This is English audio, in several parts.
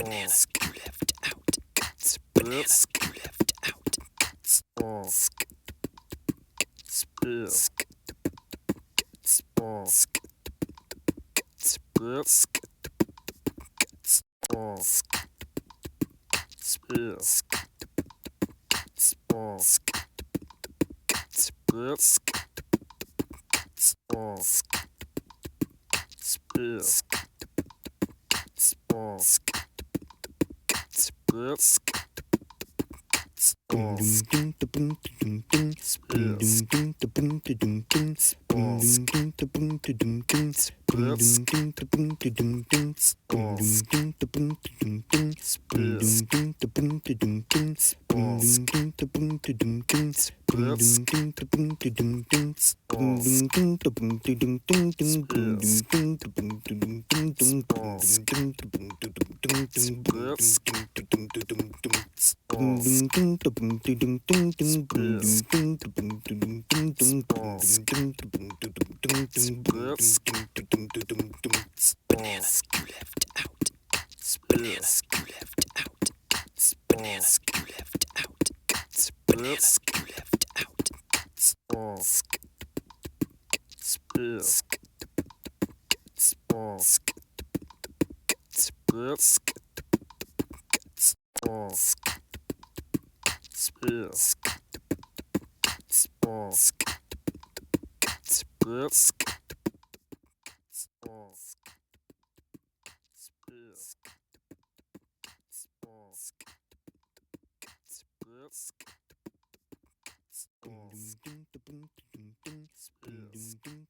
left out. Banana left out.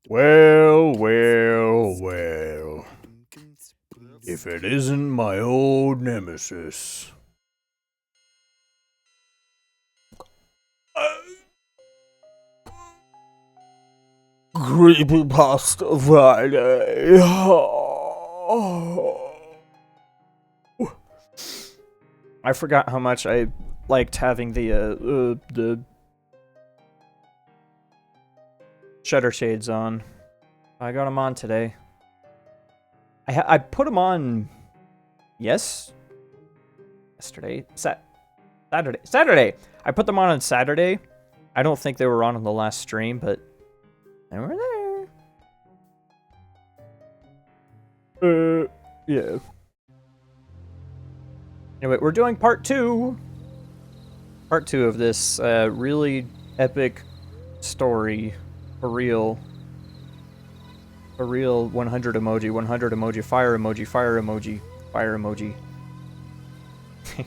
Well, well, well. If it isn't my old nemesis. Creepypasta Friday. I forgot how much I liked having the shutter shades on. I got them on today. I put them on yesterday. Saturday. I put them on Saturday. I don't think they were on the last stream, but they were there. Yeah. Anyway, we're doing part 2. Part 2 of this really epic story. For real. 100 emoji, 100 emoji, fire emoji, fire emoji, fire emoji. Still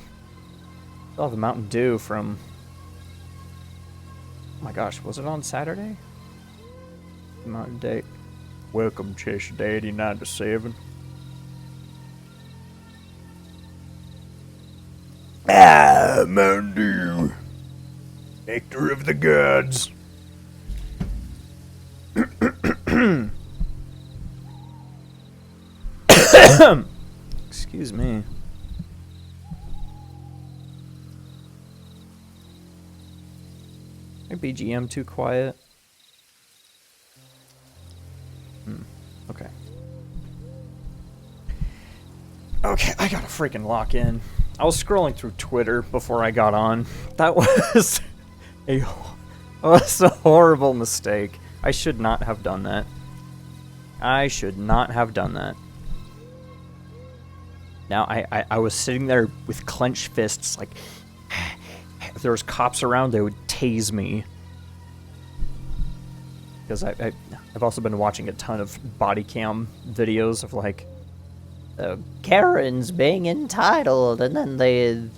have the Mountain Dew from... Oh my gosh, was it on Saturday? Mountain Date. Welcome, Cheshire Daddy 97. Ah, Mountain Dew. Nectar of the gods. Excuse me. My BGM too quiet. Okay. Okay, I gotta freaking lock in. I was scrolling through Twitter before I got on. That was a horrible mistake. I should not have done that. I should not have done that. Now, I was sitting there with clenched fists, like, if there was cops around, they would tase me. Because I've also been watching a ton of body cam videos of, like, Karens being entitled, and then they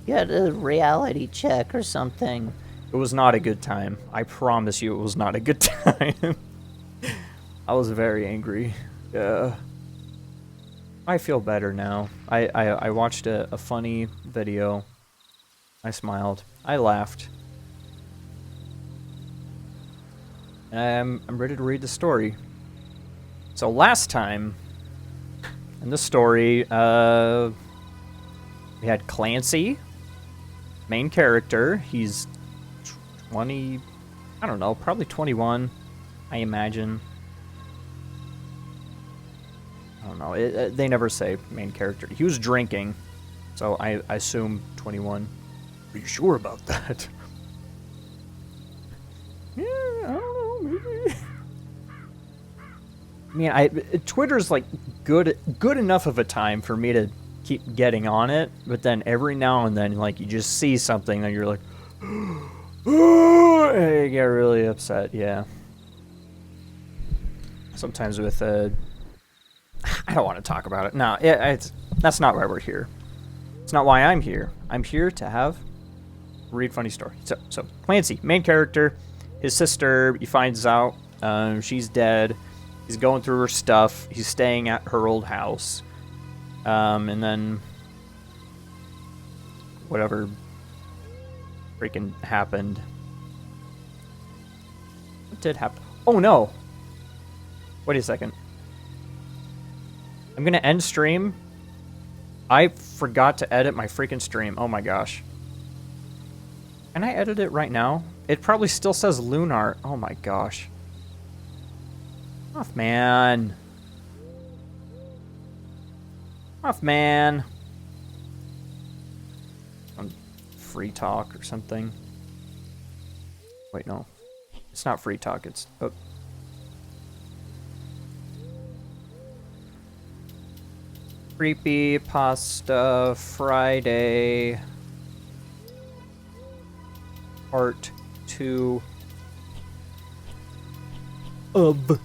get a reality check or something. It was not a good time. I promise you it was not a good time. I was very angry. I feel better now. I watched a funny video. I smiled. I laughed. I'm ready to read the story. So last time, in the story, we had Clancy, main character. He's 20, I don't know, probably 21, I imagine. I don't know. They never say main character. He was drinking. So I assume 21. Are you sure about that? Yeah, I don't know, maybe. I mean, Twitter's like good enough of a time for me to keep getting on it, but then every now and then, like, you just see something and you're like, and you get really upset. Yeah. Sometimes with I don't want to talk about it. No, that's not why we're here. It's not why I'm here. I'm here to read funny story. So Clancy, main character, his sister, he finds out she's dead. He's going through her stuff. He's staying at her old house. And then whatever freaking happened. What did happen? Oh no. Wait a second. I'm gonna end stream. I forgot to edit my freaking stream. Oh my gosh. Can I edit it right now? It probably still says Lunar. Oh my gosh. Mothman. Mothman. On free talk or something. Wait, no. It's not free talk, it's... Oh. Creepypasta Friday Part 2 of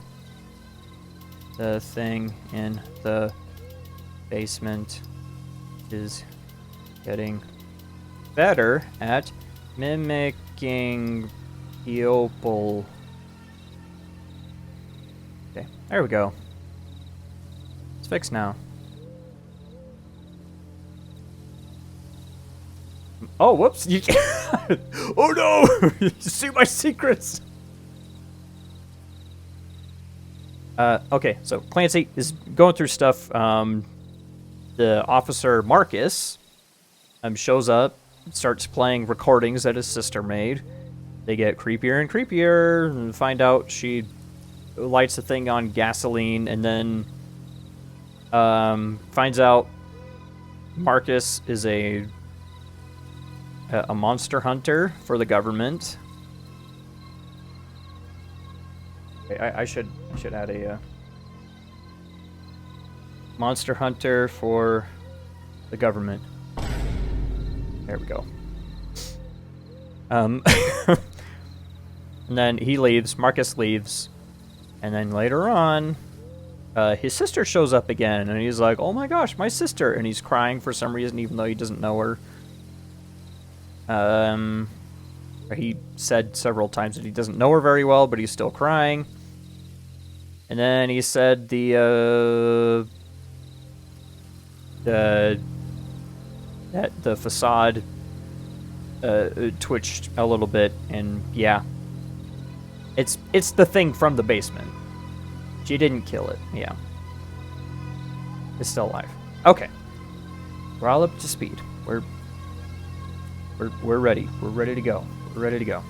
the thing in the basement is getting better at mimicking people. Okay, there we go. It's fixed now. Oh, whoops! You can't. Oh no! You see my secrets. Okay, so Clancy is going through stuff. The officer Markus shows up, starts playing recordings that his sister made. They get creepier and creepier, and find out she lights the thing on gasoline, and then finds out Markus is a monster hunter for the government. I should add a monster hunter for the government. There we go. And then he leaves. Markus leaves, and then later on, his sister shows up again, and he's like, "Oh my gosh, my sister!" And he's crying for some reason, even though he doesn't know her. He said several times that he doesn't know her very well, but he's still crying. And then he said that the facade twitched a little bit, and yeah, it's the thing from the basement. She didn't kill it. Yeah, it's still alive. Okay, we're all up to speed. We're ready. We're ready to go. We're ready to go.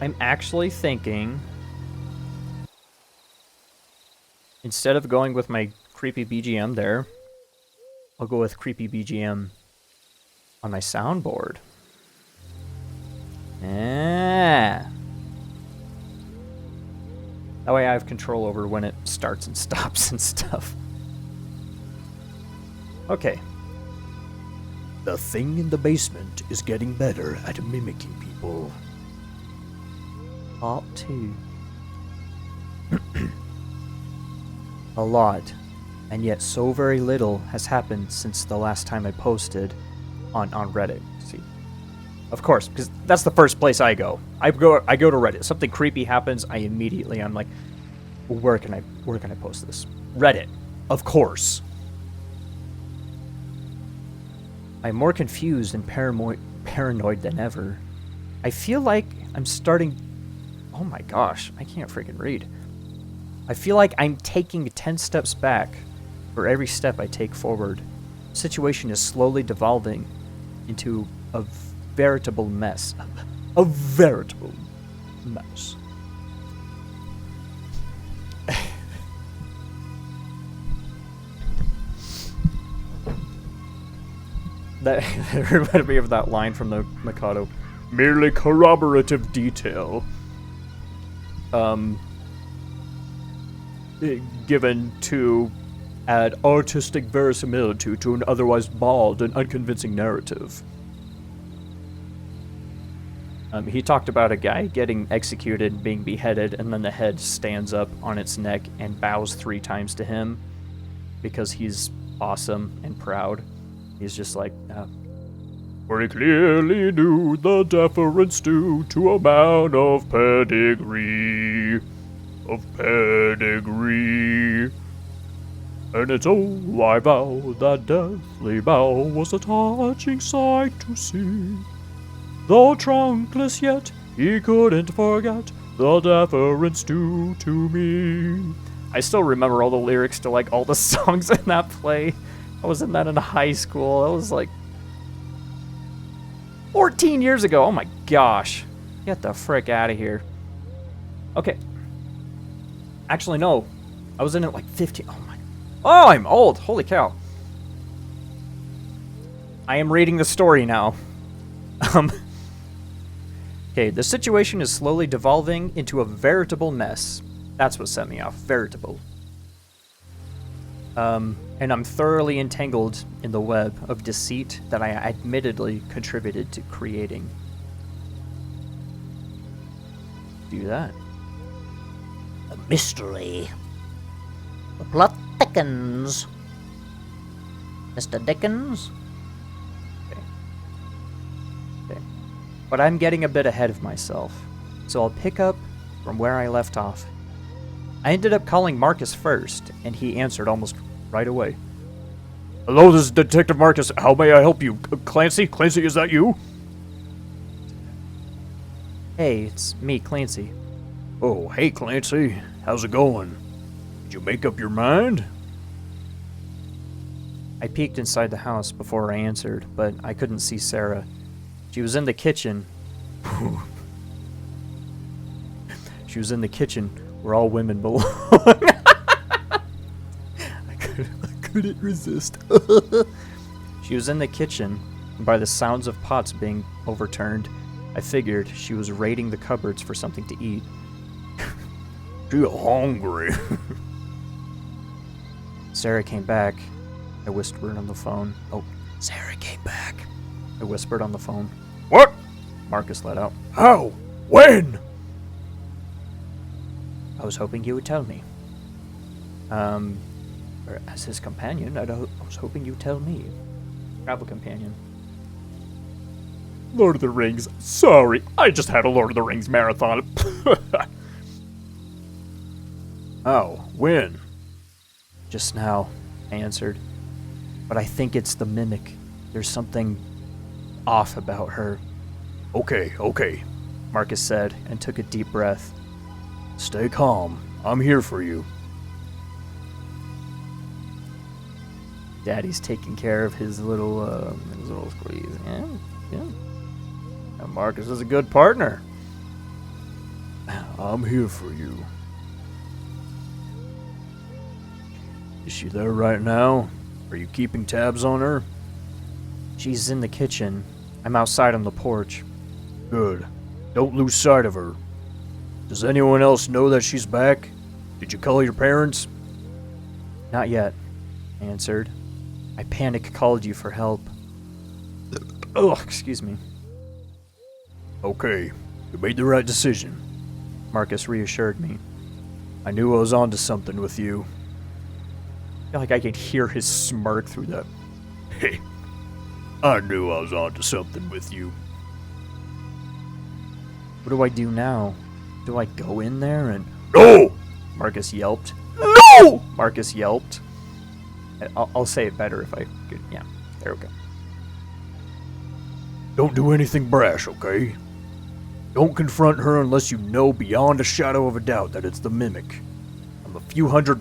I'm actually thinking, instead of going with my creepy BGM there, I'll go with creepy BGM on my soundboard. Ah. That way I have control over when it starts and stops and stuff. Okay. The thing in the basement is getting better at mimicking people. Part 2. A lot, and yet so very little has happened since the last time I posted on Reddit. See, of course, because that's the first place I go. I go to Reddit. Something creepy happens, I'm like, where can I post this? Reddit, of course. I'm more confused and paranoid than ever. I feel like I'm starting... Oh my gosh, I can't freaking read. I feel like I'm taking 10 steps back for every step I take forward. The situation is slowly devolving into a veritable mess. A veritable mess. That it reminded me of that line from the Mikado. Merely corroborative detail. Given to add artistic verisimilitude to an otherwise bald and unconvincing narrative. He talked about a guy getting executed, being beheaded, and then the head stands up on its neck and bows 3 times to him because he's awesome and proud. He's just like, for he clearly knew the deference due to a man of pedigree. And it's oh, I vow that deathly bow was a touching sight to see. Though trunkless yet, he couldn't forget the deference due to me. I still remember all the lyrics to like all the songs in that play. I was in that in high school. That was like 14 years ago. Oh my gosh. Get the frick out of here. Okay. Actually, no. I was in it like 15. Oh my. Oh, I'm old. Holy cow. I am reading the story now. Okay, the situation is slowly devolving into a veritable mess. That's what set me off. Veritable. And I'm thoroughly entangled in the web of deceit that I admittedly contributed to creating. Do that. A mystery. The plot thickens. Mr. Dickens? Okay. But I'm getting a bit ahead of myself, so I'll pick up from where I left off. I ended up calling Markus first, and he answered almost right away. Hello, this is Detective Markus. How may I help you? Clancy? Clancy, is that you? Hey, it's me, Clancy. Oh, hey, Clancy. How's it going? Did you make up your mind? I peeked inside the house before I answered, but I couldn't see Sarah. She was in the kitchen. She was in the kitchen where all women belong. I couldn't resist. She was in the kitchen, and by the sounds of pots being overturned, I figured she was raiding the cupboards for something to eat. She's hungry. Sarah came back. I whispered on the phone. Oh, Sarah came back. I whispered on the phone. What? Markus let out. How? When? I was hoping you would tell me. Or as his companion, I was hoping you'd tell me. Travel companion. Lord of the Rings. Sorry, I just had a Lord of the Rings marathon. Oh, when? Just now, I answered. But I think it's the mimic. There's something off about her. Okay, Markus said and took a deep breath. Stay calm. I'm here for you. Daddy's taking care of his little squeeze. Yeah. And Markus is a good partner. I'm here for you. Is she there right now? Are you keeping tabs on her? She's in the kitchen. I'm outside on the porch. Good. Don't lose sight of her. Does anyone else know that she's back? Did you call your parents? Not yet, I answered. I panic called you for help. Oh, excuse me. Okay, you made the right decision. Markus reassured me. I knew I was onto something with you. I feel like I could hear his smirk through that. Hey, I knew I was onto something with you. What do I do now? Do I go in there and... No! Markus yelped. No! Markus yelped. I'll say it better if I could. Yeah, there we go. Don't do anything brash, okay? Don't confront her unless you know beyond a shadow of a doubt that it's the mimic. I'm a few hundred...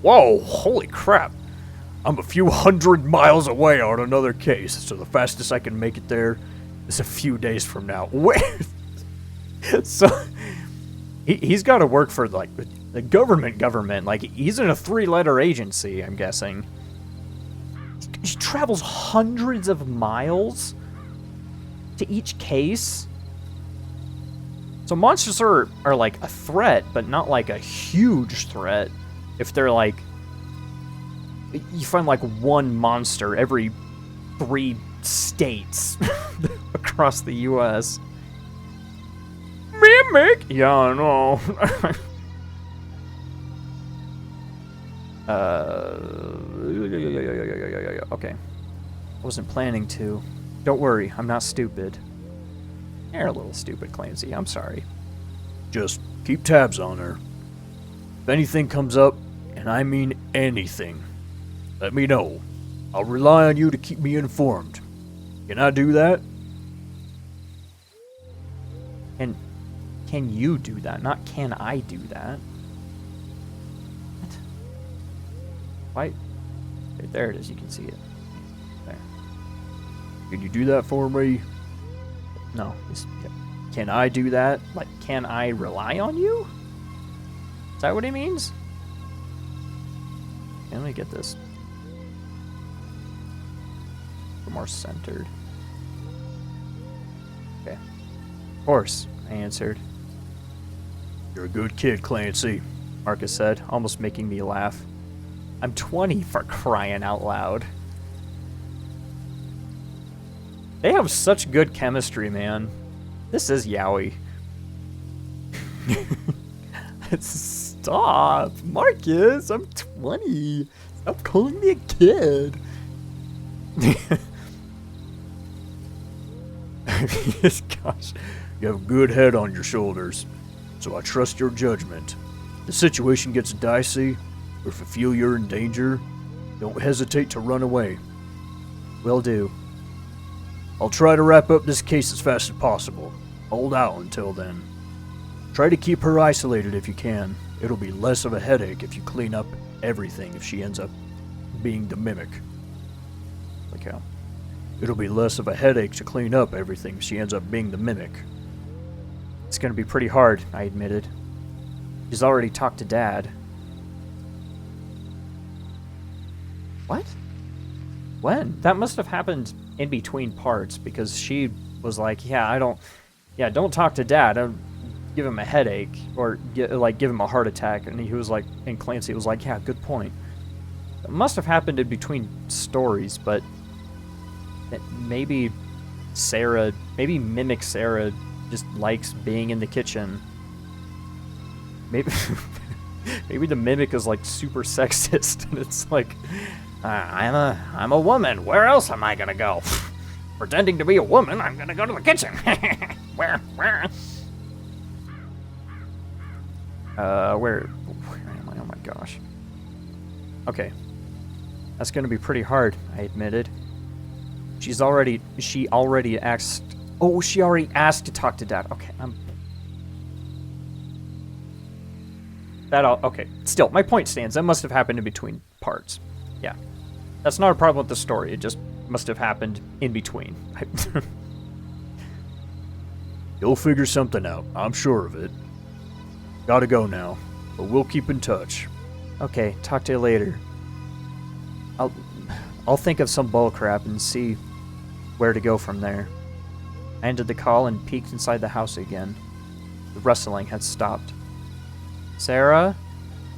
Whoa, holy crap. I'm a few hundred miles away on another case, so the fastest I can make it there is a few days from now. Wait! So... He's got to work for, like, the government. Like, he's in a 3-letter agency, I'm guessing. she travels hundreds of miles to each case. So monsters are like a threat, but not like a huge threat. If they're like, you find like one monster every 3 states across the U.S. Mimic? Yeah, I know. Okay. I wasn't planning to. Don't worry, I'm not stupid. You're a little stupid, Clancy. I'm sorry. Just keep tabs on her. If anything comes up, and I mean anything, let me know. I'll rely on you to keep me informed. Can I do that? And can you do that? Not can I do that? What? Why? Okay, there it is. You can see it. There. Can you do that for me? No. Can I do that? Like, can I rely on you? Is that what he means? Okay, let me get this. More centered. Okay. Of course, I answered. You're a good kid, Clancy, Markus said, almost making me laugh. I'm 20 for crying out loud. They have such good chemistry, man. This is Yowie. Stop, Markus, I'm 20. Stop calling me a kid. Gosh, you have a good head on your shoulders, so I trust your judgment. If the situation gets dicey, or if you feel you're in danger, don't hesitate to run away. Will do. I'll try to wrap up this case as fast as possible. Hold out until then. Try to keep her isolated if you can. It'll be less of a headache if you clean up everything if she ends up being the Mimic. Like how? It'll be less of a headache to clean up everything if she ends up being the Mimic. It's gonna be pretty hard, I admitted. She's already talked to Dad. What? When? That must have happened in between parts, because she was like, don't talk to Dad. Don't give him a headache, or give him a heart attack. And he was like, and Clancy was like, yeah, good point. It must have happened in between stories, but maybe Mimic Sarah just likes being in the kitchen. Maybe maybe the Mimic is like super sexist, and it's like, I'm a woman. Where else am I gonna go? Pretending to be a woman, I'm gonna go to the kitchen. Where? Where am I? Oh my gosh. Okay. That's gonna be pretty hard, I admitted. She already asked. Oh, she already asked to talk to Dad. Okay, okay. Still, my point stands. That must have happened in between parts. Yeah. That's not a problem with the story. It just must have happened in between. You'll figure something out. I'm sure of it. Gotta go now, but we'll keep in touch. Okay, talk to you later. I'll think of some bullcrap and see where to go from there. I ended the call and peeked inside the house again. The rustling had stopped. Sarah?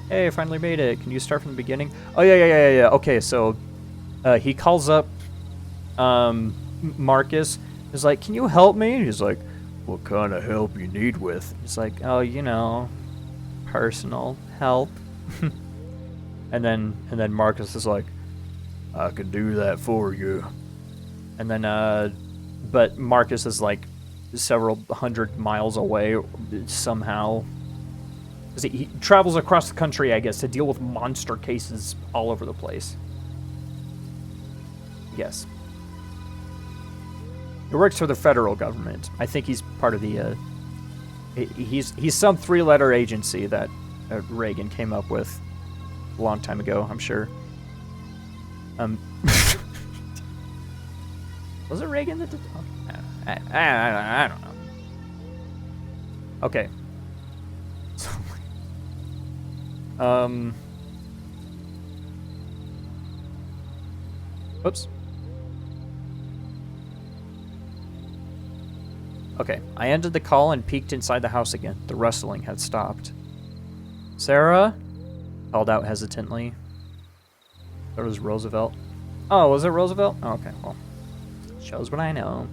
Hey, I finally made it. Can you start from the beginning? Oh, yeah. Okay, so he calls up Markus. He's like, can you help me? He's like, what kind of help you need with? He's like, oh, personal help. and then Markus is like, I can do that for you. And then, but Markus is like several hundred miles away somehow. 'Cause he travels across the country, I guess, to deal with monster cases all over the place. Yes. He works for the federal government. I think he's part of the, he's some 3-letter agency that Reagan came up with a long time ago, I'm sure. Was it Reagan that did? I don't know. Okay. So, Oops. Okay, I ended the call and peeked inside the house again. The rustling had stopped. Sarah? Called out hesitantly. There was Roosevelt. Oh, was it Roosevelt? Oh, okay, well. Shows what I know.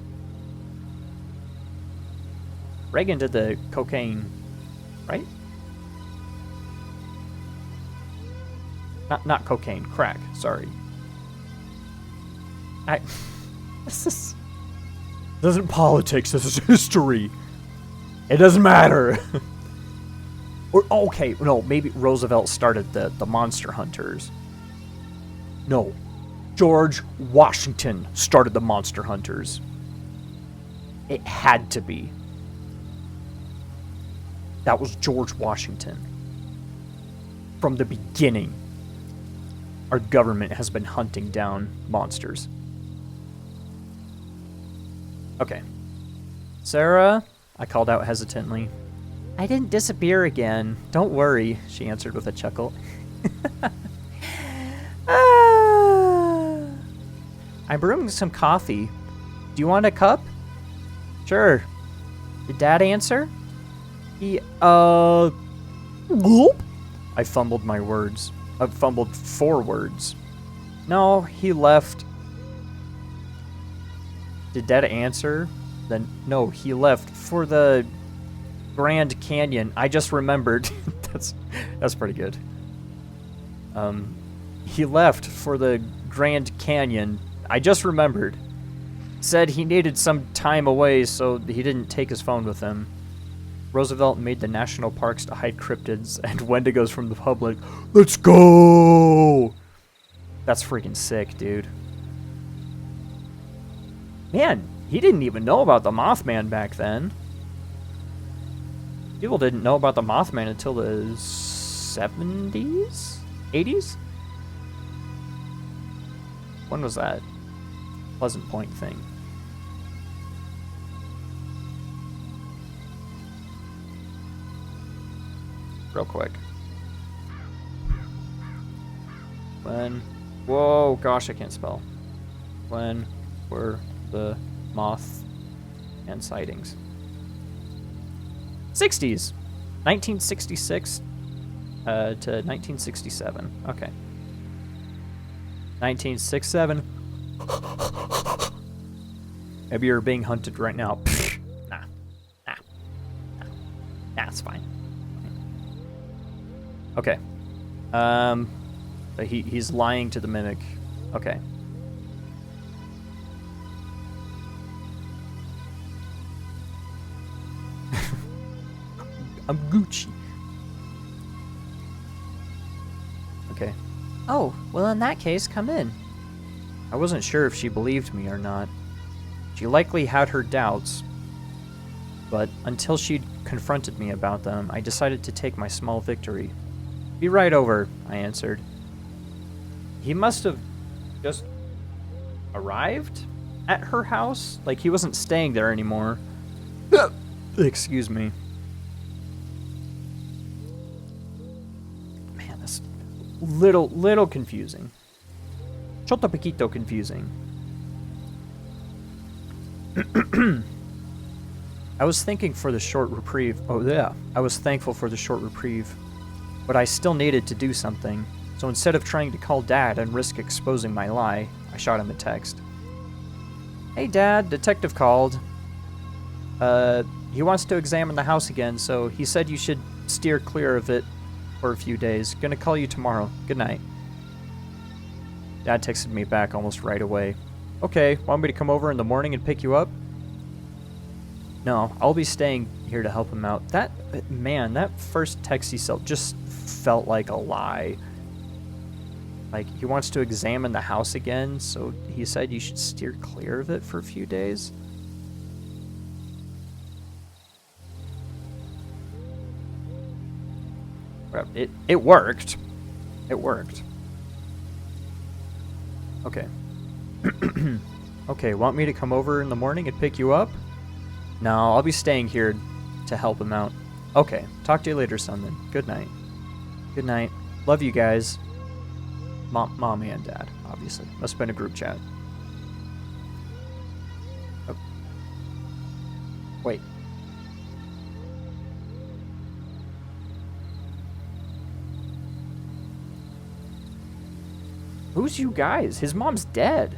Reagan did the cocaine, right? Not cocaine, crack, sorry. This isn't politics, this is history. It doesn't matter. Or, okay, no, maybe Roosevelt started the monster hunters. No, George Washington started the monster hunters. It had to be. That was George Washington. From the beginning, our government has been hunting down monsters. Okay. Sarah? I called out hesitantly. I didn't disappear again. Don't worry, she answered with a chuckle. I'm brewing some coffee. Do you want a cup? Sure. Did Dad answer? He, Whoop. I fumbled my words. I fumbled 4 words. No, he left. Did Dad answer? Then, no, he left for the Grand Canyon. I just remembered. That's pretty good. He left for the Grand Canyon. I just remembered. Said he needed some time away, so he didn't take his phone with him. Roosevelt made the national parks to hide cryptids and Wendigos from the public. Let's go! That's freaking sick, dude. Man, he didn't even know about the Mothman back then. People didn't know about the Mothman until the 70s? 80s? When was that? Pleasant Point thing. Real quick. When... Whoa, gosh, I can't spell. When were the Mothman sightings? 60s. 1966 to 1967. Okay. 1967. Maybe you're being hunted right now. Nah, it's fine. Okay. But he's lying to the mimic. Okay. I'm Gucci. Okay. Oh, well in that case, come in. I wasn't sure if she believed me or not. She likely had her doubts, but until she'd confronted me about them, I decided to take my small victory. Be right over, I answered. He must have just arrived at her house? Like he wasn't staying there anymore. Excuse me. Man, that's little confusing. Choto poquito confusing. I was thinking for the short reprieve. Oh yeah, I was thankful for the short reprieve. But I still needed to do something. So instead of trying to call Dad and risk exposing my lie, I shot him a text. Hey Dad, detective called. He wants to examine the house again, so he said you should steer clear of it for a few days. Gonna call you tomorrow. Good night. Dad texted me back almost right away. Okay, want me to come over in the morning and pick you up? No, I'll be staying here to help him out. That first text he sent just felt like a lie. Like, he wants to examine the house again, so he said you should steer clear of it for a few days. Well, it worked. It worked. Okay. Okay, want me to come over in the morning and pick you up? No, I'll be staying here to help him out. Okay, talk to you later, son, then. Good night. Good night. Love you guys. Mom and Dad, obviously. Must have been a group chat. Oh. Wait. Who's you guys? His mom's dead.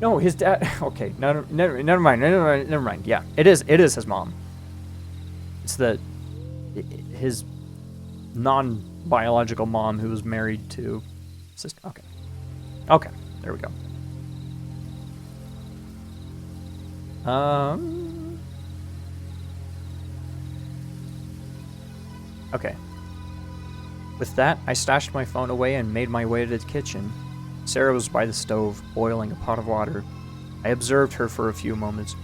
No, his dad. Okay, never mind. Yeah, it is his mom. It's his non-biological mom who was married to sister. Okay, there we go. Okay. With that, I stashed my phone away and made my way to the kitchen. Sarah was by the stove, boiling a pot of water. I observed her for a few moments.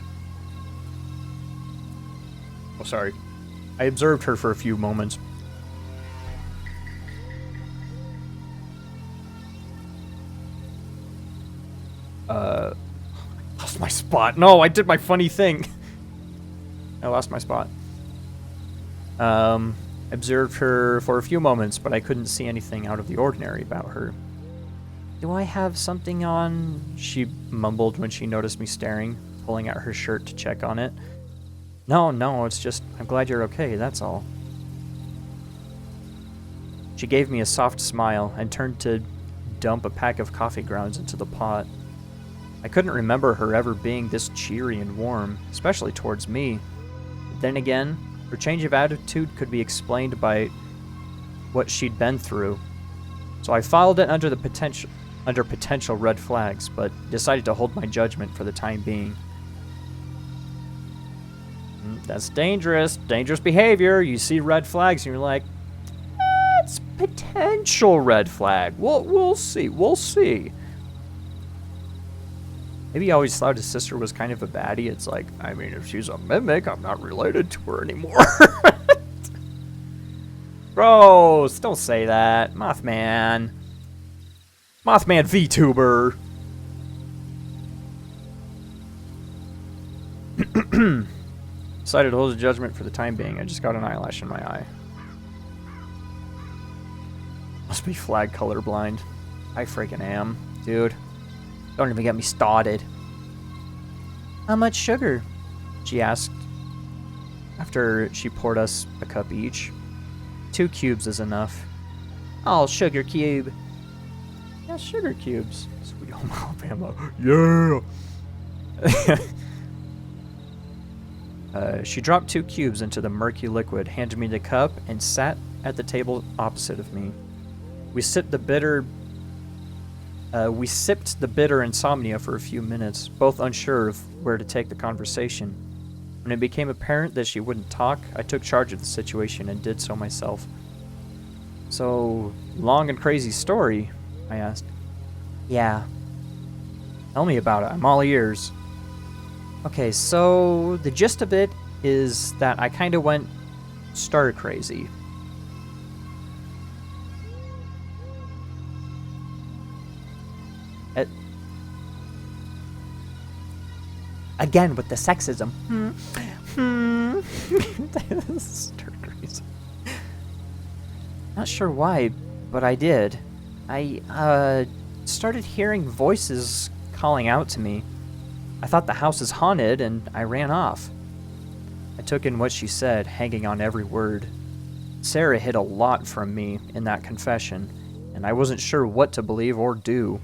Oh, sorry. I observed her for a few moments. Lost my spot. No, I did my funny thing. I lost my spot. Observed her for a few moments, but I couldn't see anything out of the ordinary about her. Do I have something on? She mumbled when she noticed me staring, pulling at her shirt to check on it. No, it's just, I'm glad you're okay, that's all. She gave me a soft smile and turned to dump a pack of coffee grounds into the pot. I couldn't remember her ever being this cheery and warm, especially towards me. But then again, her change of attitude could be explained by what she'd been through. So I filed it under potential red flags, but decided to hold my judgment for the time being. That's dangerous behavior. You see red flags and you're like, that's potential red flag. We'll see. Maybe he always thought his sister was kind of a baddie. It's like, I mean, if she's a mimic, I'm not related to her anymore. Gross, don't say that. Mothman Vtuber. Decided to hold a judgment for the time being. I just got an eyelash in my eye. Must be flag colorblind. I freaking am, dude. Don't even get me started. How much sugar? She asked after she poured us a cup each. 2 cubes is enough. Oh, sugar cube. Yeah, sugar cubes. Sweet home Alabama. Yeah! She dropped 2 cubes into the murky liquid, handed me the cup, and sat at the table opposite of me. We sipped the bitter insomnia for a few minutes, both unsure of where to take the conversation. When it became apparent that she wouldn't talk, I took charge of the situation and did so myself. So, long and crazy story? I asked. Yeah. Tell me about it. I'm all ears. Okay, so the gist of it is that I kind of went stir crazy. Again with the sexism. Stir crazy. Not sure why, but I did. I started hearing voices calling out to me. I thought the house is haunted, and I ran off. I took in what she said, hanging on every word. Sarah hid a lot from me in that confession, and I wasn't sure what to believe or do.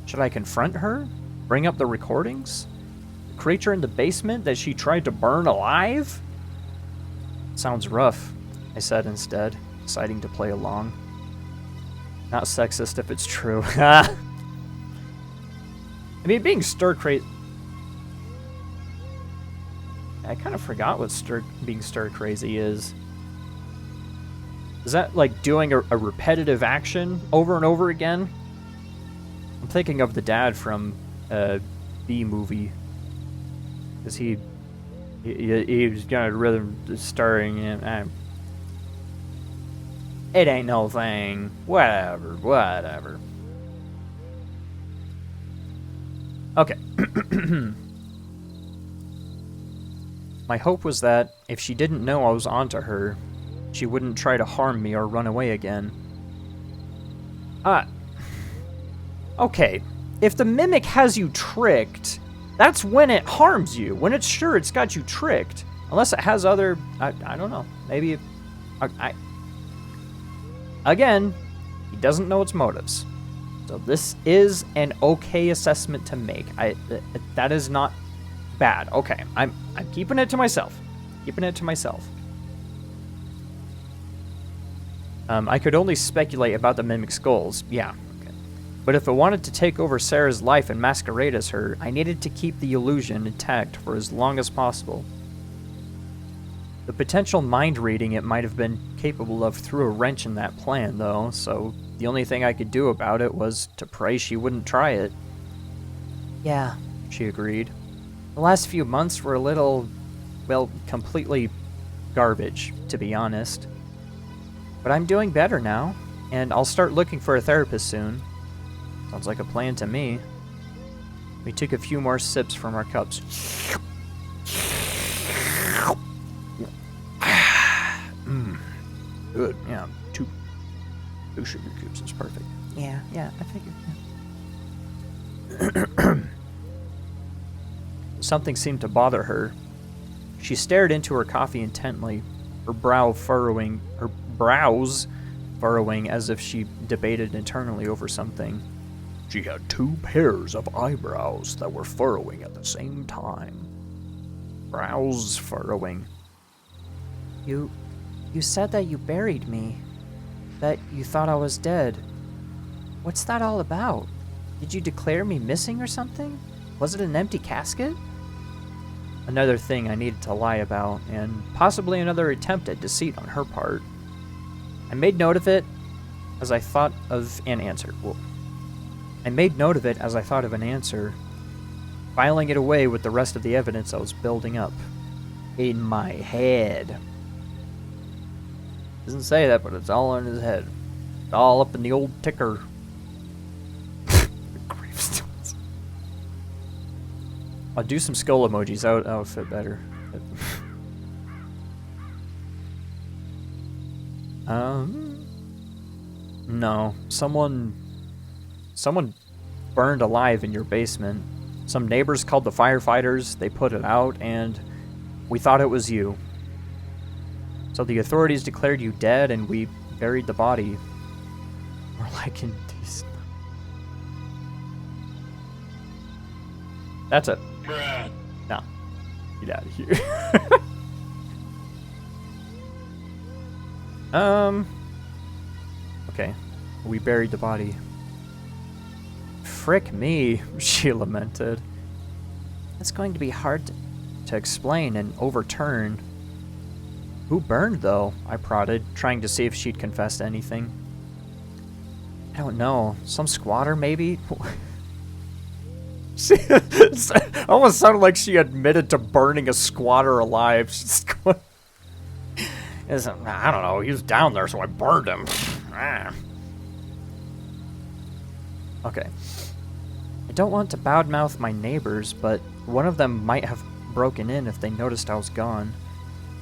Should I confront her? Bring up the recordings? The creature in the basement that she tried to burn alive? Sounds rough, I said instead, deciding to play along. Not sexist if it's true. I mean, being stir crazy... I kind of forgot what being stir crazy is. Is that like doing a repetitive action over and over again? I'm thinking of the dad from B movie. Because he was got a rhythm stirring and it ain't no thing. Whatever. Okay. My hope was that if she didn't know I was onto her, she wouldn't try to harm me or run away again. Okay. If the mimic has you tricked, that's when it harms you. When it's sure it's got you tricked. Unless it has other... I don't know. Maybe... Again, he doesn't know its motives. So this is an okay assessment to make. That is not bad. Okay, I'm keeping it to myself. Keeping it to myself. I could only speculate about the mimic's goals. Yeah. Okay. But if it wanted to take over Sarah's life and masquerade as her, I needed to keep the illusion intact for as long as possible. The potential mind reading it might have been capable of threw a wrench in that plan, though, so the only thing I could do about it was to pray she wouldn't try it. Yeah, she agreed. The last few months were a little, well, completely garbage, to be honest. But I'm doing better now, and I'll start looking for a therapist soon. Sounds like a plan to me. We took a few more sips from our cups. Good, yeah. Two sugar cubes is perfect. Yeah, I figured. Something seemed to bother her. She stared into her coffee intently, her brows furrowing as if she debated internally over something. She had 2 pairs of eyebrows that were furrowing at the same time. Brows furrowing. You said that you buried me. That you thought I was dead. What's that all about? Did you declare me missing or something? Was it an empty casket? Another thing I needed to lie about, and possibly another attempt at deceit on her part. I made note of it as I thought of an answer. Filing it away with the rest of the evidence I was building up. In my head. Doesn't say that, but it's all in his head. It's all up in the old ticker. Gravestones. I'll do some skull emojis. That would fit better. No. Someone burned alive in your basement. Some neighbors called the firefighters. They put it out, and we thought it was you. So the authorities declared you dead, and we buried the body. More like indecent. That's it. Bruh. No. Get out of here. Okay. We buried the body. Frick me, she lamented. It's going to be hard to explain and overturn. Who burned, though? I prodded, trying to see if she'd confessed anything. I don't know. Some squatter, maybe? She almost sounded like she admitted to burning a squatter alive. She's going... I don't know. He was down there, so I burned him. Okay. I don't want to badmouth my neighbors, but one of them might have broken in if they noticed I was gone.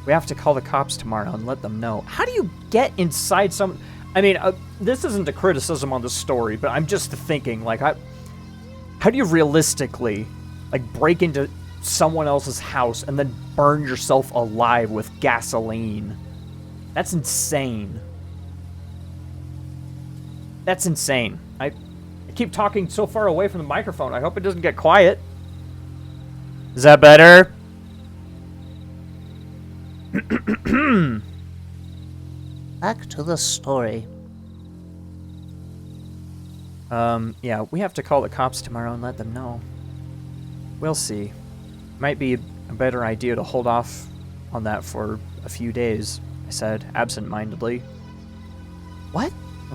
We have to call the cops tomorrow and let them know. How do you get inside some... I mean, this isn't a criticism on the story, but I'm just thinking, like, how do you realistically, like, break into someone else's house and then burn yourself alive with gasoline? That's insane. That's insane. I keep talking so far away from the microphone. I hope it doesn't get quiet. Is that better? Back to the story. Yeah, we have to call the cops tomorrow and let them know. We'll see. Might be a better idea to hold off on that for a few days, I said, absent-mindedly. What?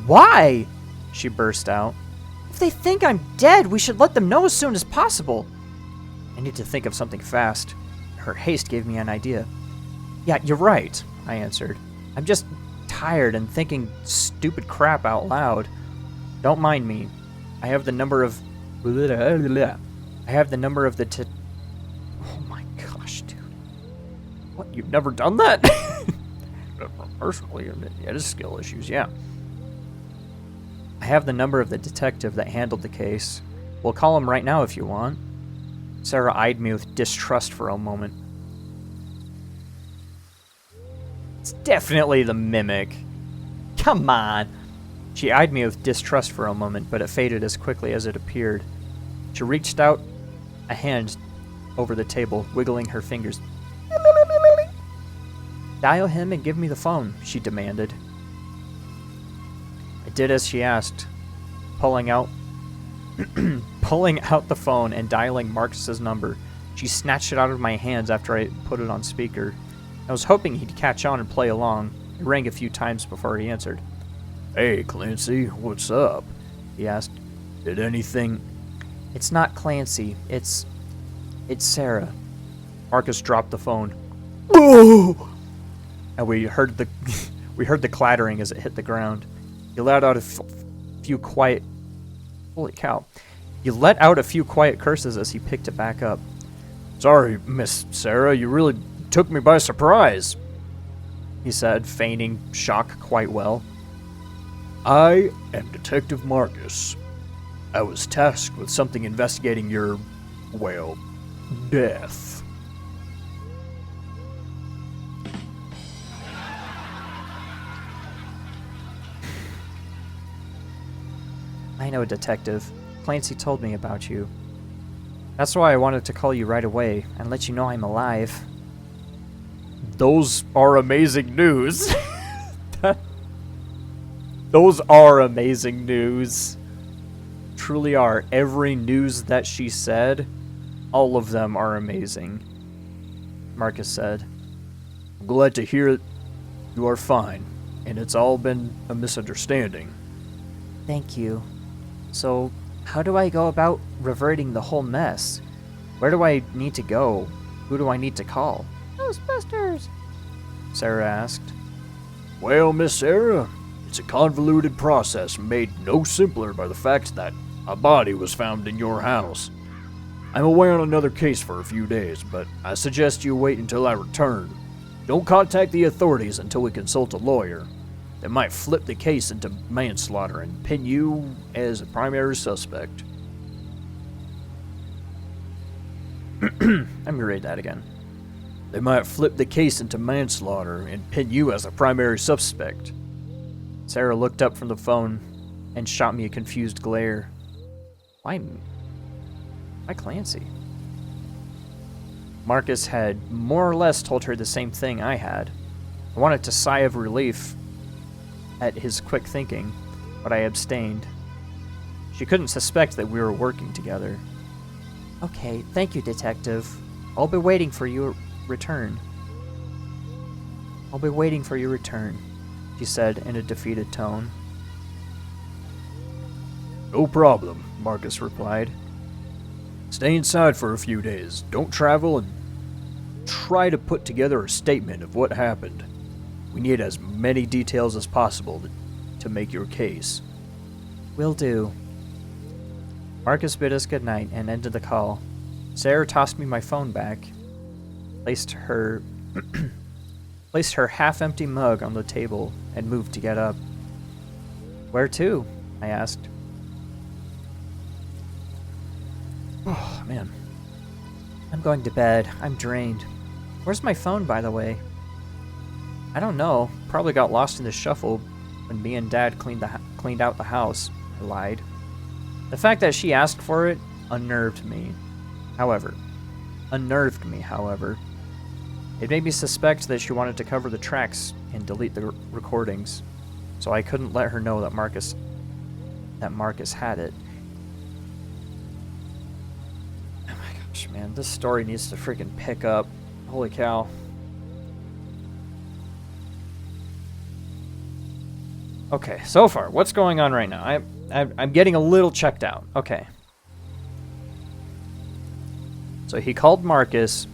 Why? She burst out. If they think I'm dead, we should let them know as soon as possible. I need to think of something fast. Her haste gave me an idea. Yeah, you're right, I answered. I'm just tired and thinking stupid crap out loud. Don't mind me. I have the number of... Oh my gosh, dude. What, you've never done that? Personally, it is skill issues, yeah. I have the number of the detective that handled the case. We'll call him right now if you want. Sarah eyed me with distrust for a moment. It's definitely the Mimic. Come on. She eyed me with distrust for a moment, but it faded as quickly as it appeared. She reached out a hand over the table, wiggling her fingers. Dial him and give me the phone, she demanded. I did as she asked, pulling out the phone and dialing Markus's number. She snatched it out of my hands after I put it on speaker. I was hoping he'd catch on and play along. It rang a few times before he answered. Hey, Clancy, what's up? He asked. Did anything... It's not Clancy. It's Sarah. Markus dropped the phone. Oh! And we heard the clattering as it hit the ground. He let out a few quiet... Holy cow. He let out a few quiet curses as he picked it back up. Sorry, Miss Sarah, you really took me by surprise, he said, feigning shock quite well. I am Detective Markus. I was tasked with something investigating your, well, death. I know, Detective. Clancy told me about you. That's why I wanted to call you right away and let you know I'm alive. Those are amazing news. Those are amazing news. Truly are. Every news that she said, all of them are amazing. Markus said. I'm glad to hear you are fine, and it's all been a misunderstanding. Thank you. So, how do I go about reverting the whole mess? Where do I need to go? Who do I need to call? Ghostbusters, Sarah asked. Well, Miss Sarah, it's a convoluted process made no simpler by the fact that a body was found in your house. I'm away on another case for a few days, but I suggest you wait until I return. Don't contact the authorities until we consult a lawyer. They might flip the case into manslaughter and pin you as a primary suspect. Let me read that again. They might flip the case into manslaughter and pin you as a primary suspect. Sarah looked up from the phone and shot me a confused glare. Why Clancy? Markus had more or less told her the same thing I had. I wanted to sigh of relief at his quick thinking, but I abstained. She couldn't suspect that we were working together. Okay, thank you, Detective. I'll be waiting for your return. I'll be waiting for your return, she said in a defeated tone. No problem, Markus replied. Stay inside for a few days. Don't travel and try to put together a statement of what happened. We need as many details as possible to make your case. Will do. Markus bid us goodnight and ended the call. Sarah tossed me my phone back, placed her half-empty mug on the table, and moved to get up. Where to? I asked. Oh, man. I'm going to bed. I'm drained. Where's my phone, by the way? I don't know. Probably got lost in the shuffle when me and Dad cleaned out the house. I lied. The fact that she asked for it unnerved me. However. It made me suspect that she wanted to cover the tracks and delete the recordings, so I couldn't let her know that Markus had it. Oh my gosh, man, this story needs to freaking pick up. Holy cow. Okay, so far, what's going on right now? I'm getting a little checked out. Okay. So he called Markus,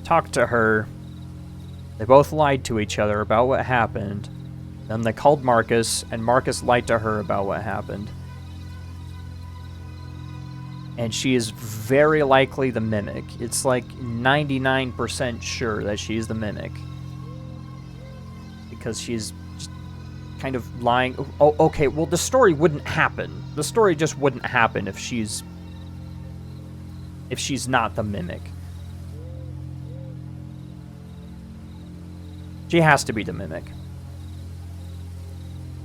talked to her. They both lied to each other about what happened. Then they called Markus, and Markus lied to her about what happened. And she is very likely the Mimic. It's like 99% sure that she's the Mimic. Because she's kind of lying. Oh, okay, well, the story wouldn't happen. The story just wouldn't happen if she's not the mimic. She has to be the mimic.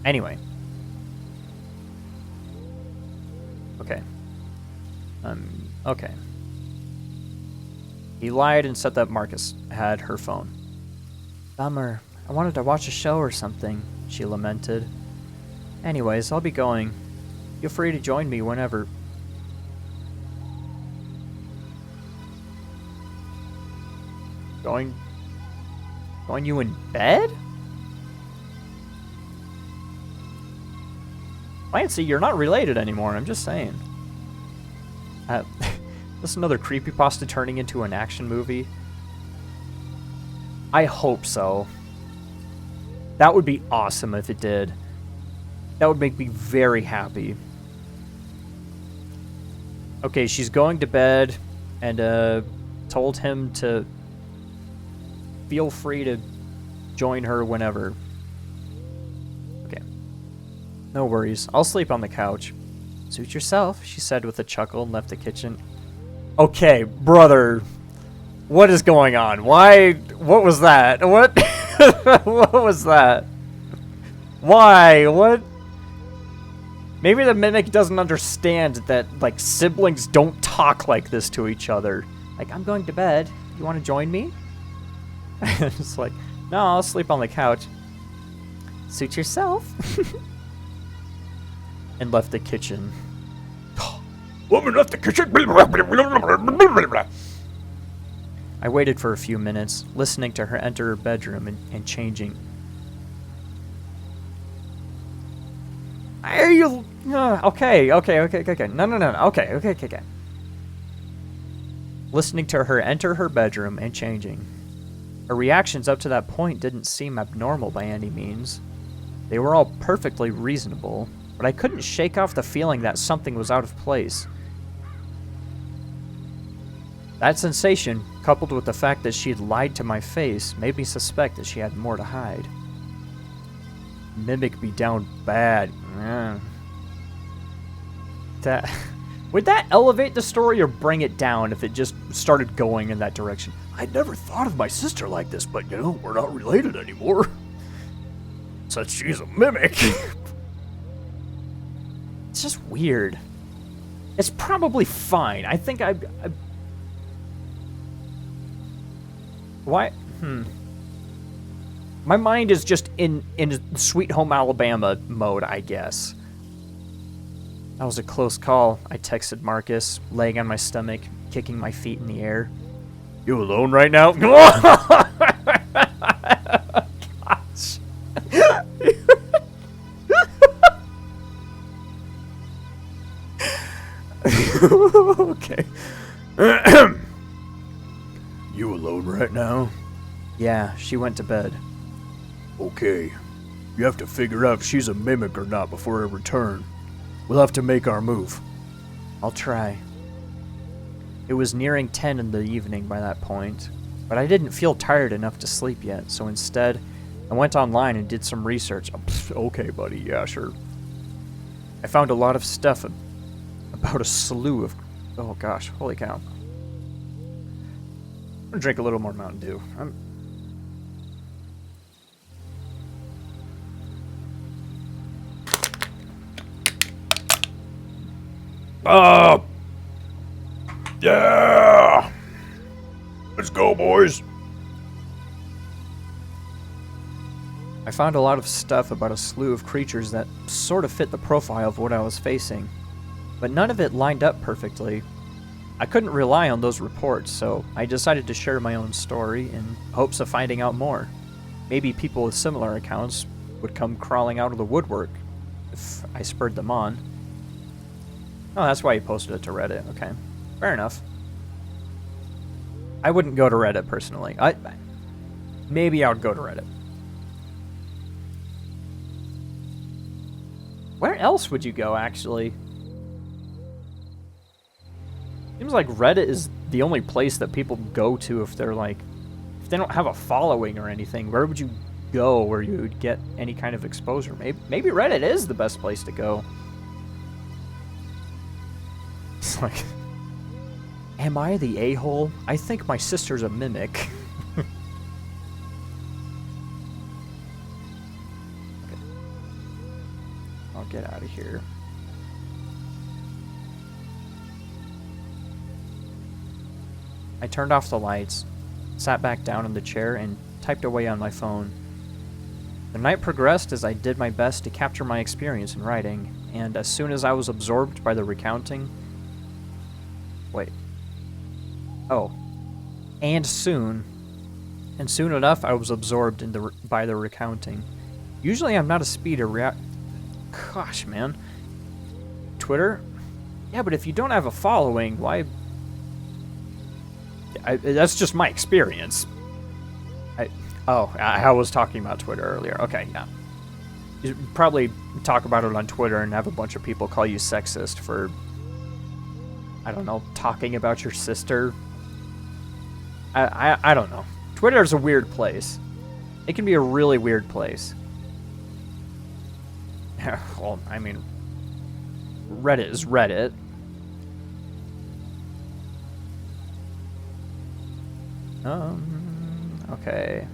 Anyway. Okay. Okay. He lied and said that Markus had her phone. Bummer. I wanted to watch a show or something, she lamented. Anyways, I'll be going. Feel free to join me whenever. Going you in bed? Clancy, you're not related anymore, I'm just saying. This is another creepypasta turning into an action movie? I hope so. That would be awesome if it did. That would make me very happy. Okay, she's going to bed and told him to feel free to join her whenever. Okay. No worries. I'll sleep on the couch. Suit yourself, she said with a chuckle and left the kitchen. Okay, brother. What is going on? Why? What was that? What? What was that? Why? What? Maybe the mimic doesn't understand that, like, siblings don't talk like this to each other. Like, I'm going to bed. You want to join me? It's like, no, I'll sleep on the couch. Suit yourself. And left the kitchen. Woman left the kitchen. I waited for a few minutes, listening to her enter her bedroom and changing. Are you... Okay. No. Okay. Listening to her enter her bedroom and changing. Her reactions up to that point didn't seem abnormal by any means. They were all perfectly reasonable, but I couldn't shake off the feeling that something was out of place. That sensation, coupled with the fact that she had lied to my face, made me suspect that she had more to hide. Mimic be down bad. Would that elevate the story or bring it down if it just started going in that direction? I never thought of my sister like this, but you know, we're not related anymore. Since she's a mimic. It's just weird. It's probably fine. I think Why? My mind is just in Sweet Home Alabama mode, I guess. That was a close call, I texted Markus, laying on my stomach, kicking my feet in the air. You alone right now? Gosh. Okay. You alone right now? Yeah, she went to bed. Okay. You have to figure out if she's a mimic or not before I return. We'll have to make our move. I'll try. It was nearing 10 in the evening by that point, but I didn't feel tired enough to sleep yet, so instead, I went online and did some research. Okay, buddy, yeah, sure. I found a lot of stuff about a slew of... Oh gosh, holy cow. I'm gonna drink a little more Mountain Dew. Yeah! Let's go, boys. I found a lot of stuff about a slew of creatures that sort of fit the profile of what I was facing, but none of it lined up perfectly. I couldn't rely on those reports, so I decided to share my own story in hopes of finding out more. Maybe people with similar accounts would come crawling out of the woodwork if I spurred them on. Oh, that's why he posted it to Reddit. Okay, fair enough. I wouldn't go to Reddit personally. Maybe I would go to Reddit. Where else would you go, actually? Seems like Reddit is the only place that people go to if they're like... If they don't have a following or anything. Where would you go where you would get any kind of exposure. Maybe Reddit is the best place to go. It's like, am I the a-hole? I think my sister's a mimic. Okay. I'll get out of here. I turned off the lights, sat back down in the chair, and typed away on my phone. The night progressed as I did my best to capture my experience in writing, and as soon as I was absorbed by the recounting... Wait. Oh. And soon enough, I was absorbed by the recounting. Usually I'm not a speeder Gosh, man. Twitter? Yeah, but if you don't have a following, why... that's just my experience. I was talking about Twitter earlier. Okay, yeah. You probably talk about it on Twitter and have a bunch of people call you sexist for, I don't know, talking about your sister. I don't know. Twitter's a weird place. It can be a really weird place. Well, I mean, Reddit is Reddit. Okay.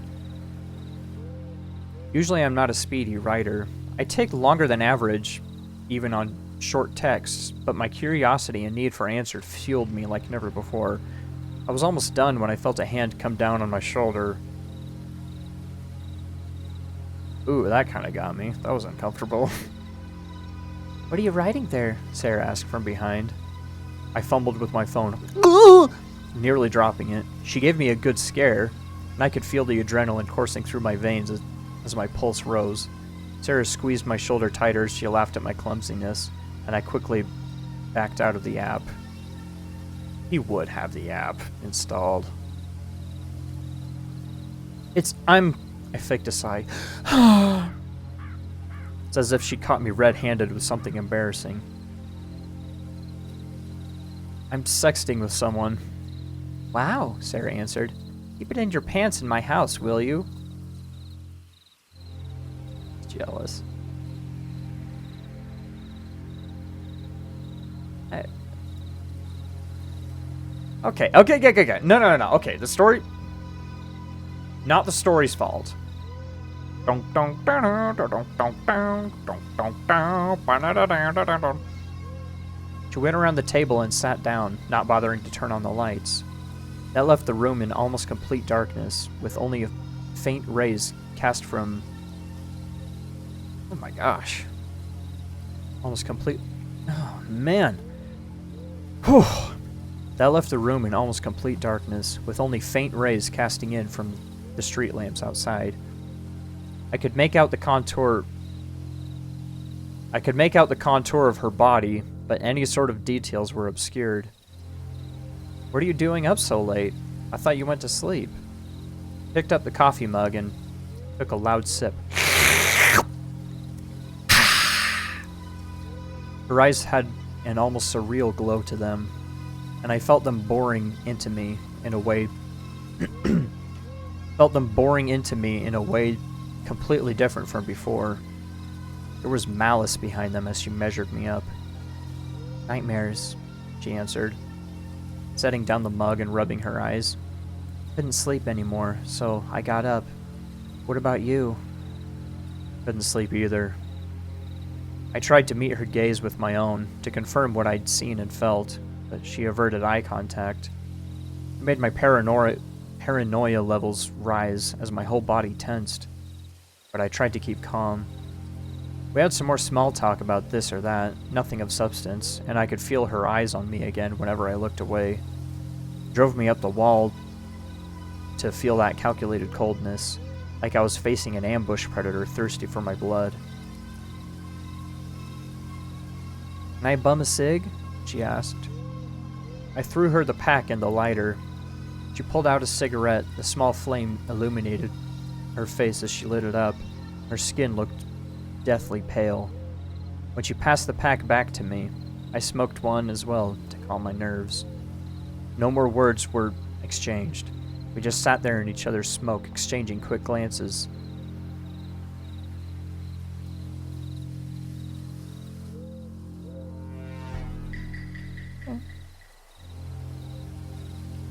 Usually I'm not a speedy writer. I take longer than average, even on short texts, but my curiosity and need for answers fueled me like never before. I was almost done when I felt a hand come down on my shoulder. Ooh, that kind of got me. That was uncomfortable. What are you writing there? Sarah asked from behind. I fumbled with my phone, nearly dropping it. She gave me a good scare, and I could feel the adrenaline coursing through my veins as my pulse rose. Sarah squeezed my shoulder tighter as she laughed at my clumsiness, and I quickly backed out of the app. He would have the app installed. I faked a sigh. It's as if she caught me red-handed with something embarrassing. I'm sexting with someone. Wow, Sarah answered. Keep it in your pants in my house, will you? Jealous. Okay. No. Okay, the story... Not the story's fault. She went around the table and sat down, not bothering to turn on the lights. That left the room in almost complete darkness, with only a faint rays cast from... Oh my gosh. Almost complete... Oh, man. Whew. That left the room in almost complete darkness, with only faint rays casting in from the street lamps outside. I could make out the contour of her body, but any sort of details were obscured. What are you doing up so late? I thought you went to sleep. Picked up the coffee mug and took a loud sip. Her eyes had an almost surreal glow to them, and I felt them boring into me in a way completely different from before. There was malice behind them as she measured me up. Nightmares, she answered, setting down the mug and rubbing her eyes. Couldn't sleep anymore, so I got up. What about you? Couldn't sleep either. I tried to meet her gaze with my own, to confirm what I'd seen and felt, but she averted eye contact. It made my paranoia levels rise as my whole body tensed, but I tried to keep calm. We had some more small talk about this or that, nothing of substance, and I could feel her eyes on me again whenever I looked away. It drove me up the wall to feel that calculated coldness, like I was facing an ambush predator thirsty for my blood. Can I bum a cig? She asked. I threw her the pack and the lighter. She pulled out a cigarette. A small flame illuminated her face as she lit it up. Her skin looked deathly pale. When she passed the pack back to me, I smoked one as well to calm my nerves. No more words were exchanged. We just sat there in each other's smoke, exchanging quick glances.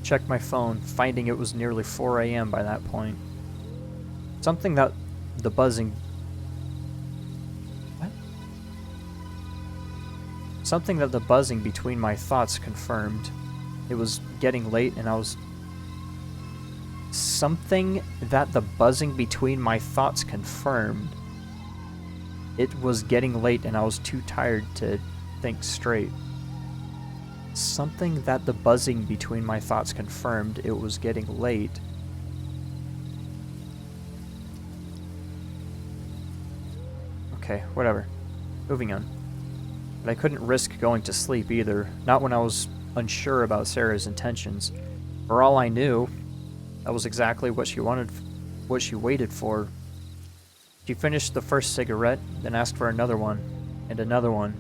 Checked my phone, finding it was nearly 4 a.m. by that point. Something that the buzzing... What? Something that the buzzing between my thoughts confirmed. It was getting late and I was... Something that the buzzing between my thoughts confirmed. It was getting late and I was too tired to think straight. Something that the buzzing between my thoughts confirmed. It was getting late. Okay, whatever. Moving on. But I couldn't risk going to sleep either. Not when I was unsure about Sarah's intentions. For all I knew, that was exactly what she wanted, what she waited for. She finished the first cigarette, then asked for another one, and another one.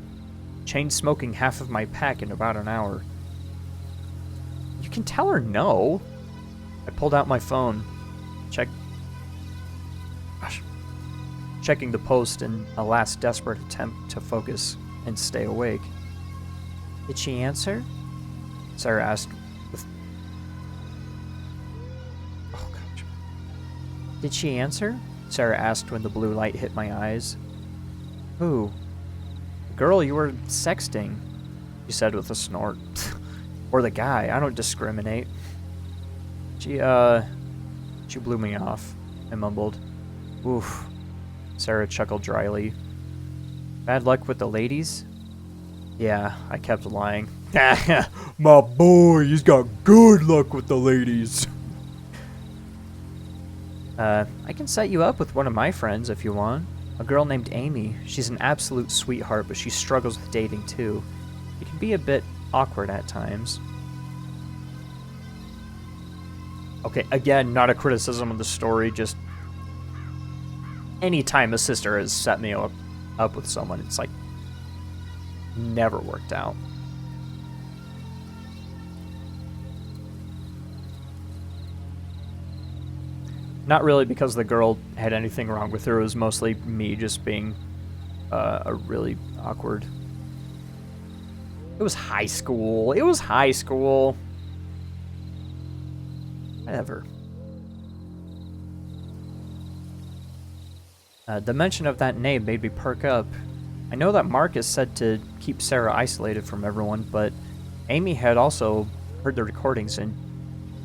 Chain smoking half of my pack in about an hour. You can tell her no. I pulled out my phone, checking the post in a last desperate attempt to focus and stay awake. Did she answer? Sarah asked with... Oh, gosh. Did she answer? Sarah asked when the blue light hit my eyes. Who? Girl, you were sexting, she said with a snort. Or the guy, I don't discriminate. She blew me off, I mumbled. Oof. Sarah chuckled dryly. Bad luck with the ladies? Yeah, I kept lying. My boy, he's got good luck with the ladies. I can set you up with one of my friends if you want. A girl named Amy. She's an absolute sweetheart, but she struggles with dating too. It can be a bit awkward at times. Okay, again, not a criticism of the story, just anytime a sister has set me up with someone, it's like never worked out. Not really because the girl had anything wrong with her. It was mostly me just being a really awkward... It was high school. It was high school. Whatever. The mention of that name made me perk up. I know that Markus said to keep Sarah isolated from everyone, but Amy had also heard the recordings and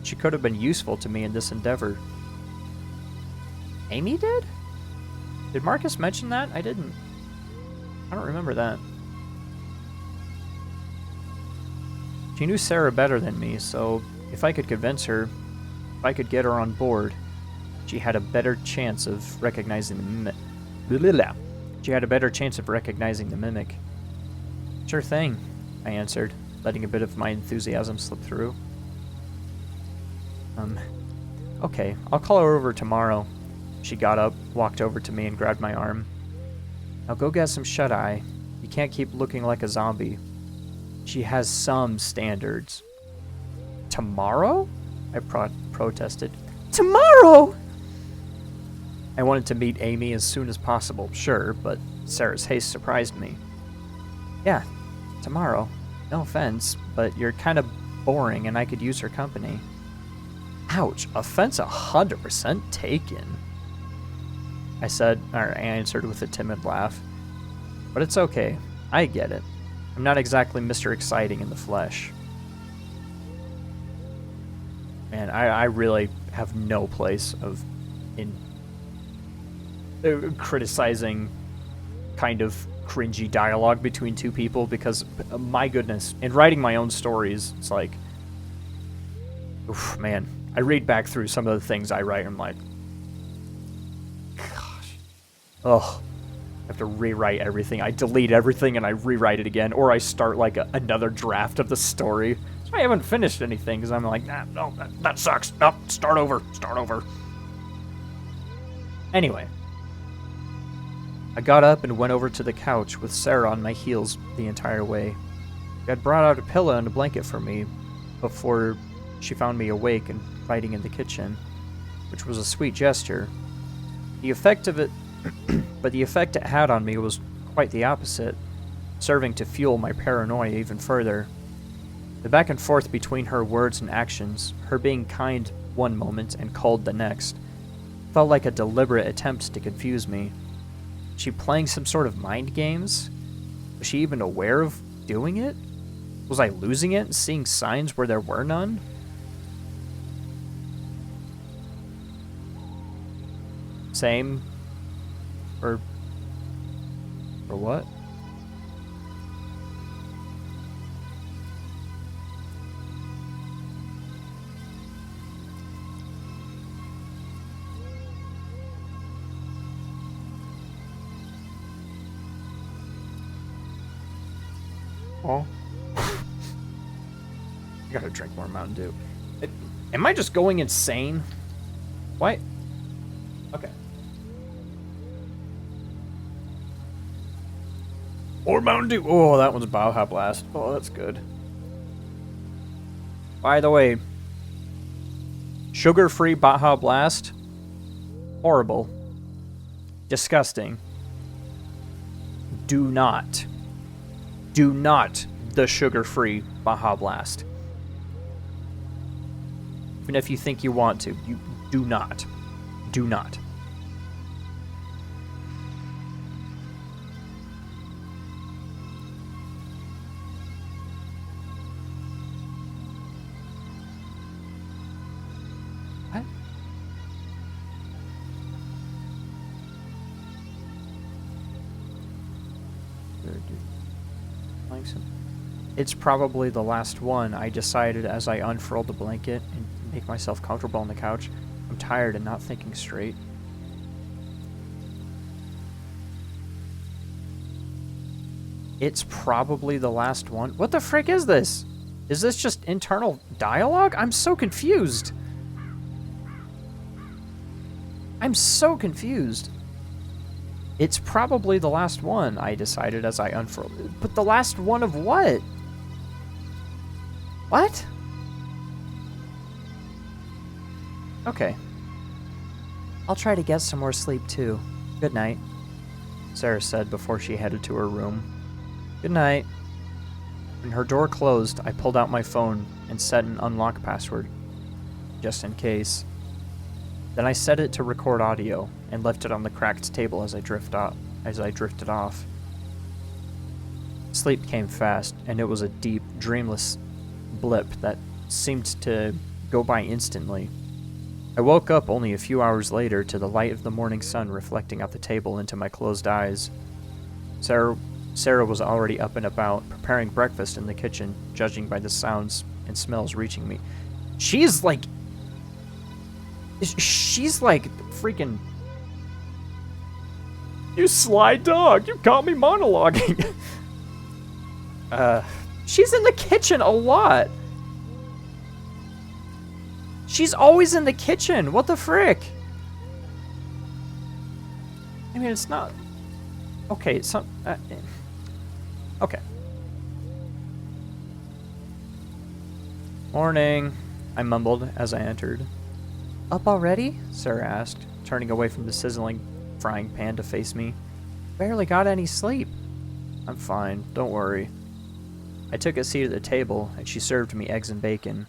she could have been useful to me in this endeavor. Amy did? Did Markus mention that? I didn't. I don't remember that. She knew Sarah better than me, so if I could convince her, if I could get her on board, she had a better chance of recognizing the mimic. She had a better chance of recognizing the mimic. Sure thing, I answered, letting a bit of my enthusiasm slip through. Okay, I'll call her over tomorrow. She got up, walked over to me, and grabbed my arm. Now go get some shut-eye. You can't keep looking like a zombie. She has some standards. Tomorrow? I protested. Tomorrow? I wanted to meet Amy as soon as possible, sure, but Sarah's haste surprised me. Yeah, tomorrow. No offense, but you're kind of boring and I could use her company. Ouch, offense 100% taken. I answered with a timid laugh. But it's okay. I get it. I'm not exactly Mr. Exciting in the flesh. Man, I really have no place in criticizing kind of cringy dialogue between two people because, my goodness, in writing my own stories, it's like, oof, man, I read back through some of the things I write and I'm like, gosh, oh, I have to rewrite everything. I delete everything and I rewrite it again, or I start like another draft of the story. So I haven't finished anything because I'm like, no, that sucks. No, start over. Anyway, I got up and went over to the couch with Sarah on my heels the entire way. She had brought out a pillow and a blanket for me before she found me awake and fighting in the kitchen, which was a sweet gesture. The effect of it, but the effect it had on me was quite the opposite, serving to fuel my paranoia even further. The back and forth between her words and actions, her being kind one moment and cold the next, felt like a deliberate attempt to confuse me. Was she playing some sort of mind games? Was she even aware of doing it? Was I losing it and seeing signs where there were none? Same? Or what? Oh. I gotta drink more Mountain Dew. Am I just going insane? What? Okay. More Mountain Dew. Oh, that one's Baja Blast. Oh, that's good. By the way, sugar-free Baja Blast. Horrible. Disgusting. Do not the sugar-free Baja Blast. Even if you think you want to, you do not. Do not. What? It's probably the last one, I decided as I unfurled the blanket and make myself comfortable on the couch. I'm tired and not thinking straight. It's probably the last one. What the frick is this? Is this just internal dialogue? I'm so confused. I'm so confused. It's probably the last one, I decided as I unfurled it. But the last one of what? What? Okay. I'll try to get some more sleep too. Good night, Sarah said before she headed to her room. Good night. When her door closed, I pulled out my phone and set an unlock password, just in case. Then I set it to record audio and left it on the cracked table as I drifted off. Sleep came fast, and it was a deep, dreamless blip that seemed to go by instantly. I woke up only a few hours later to the light of the morning sun reflecting off the table into my closed eyes. Sarah was already up and about, preparing breakfast in the kitchen, judging by the sounds and smells reaching me. She's like freaking... You sly dog, you caught me monologuing. She's in the kitchen a lot. She's always in the kitchen. What the frick? I mean, it's not... Okay, it's not... okay. Morning, I mumbled as I entered. Up already? Sarah asked, turning away from the sizzling frying pan to face me. Barely got any sleep. I'm fine, don't worry. I took a seat at the table, and she served me eggs and bacon.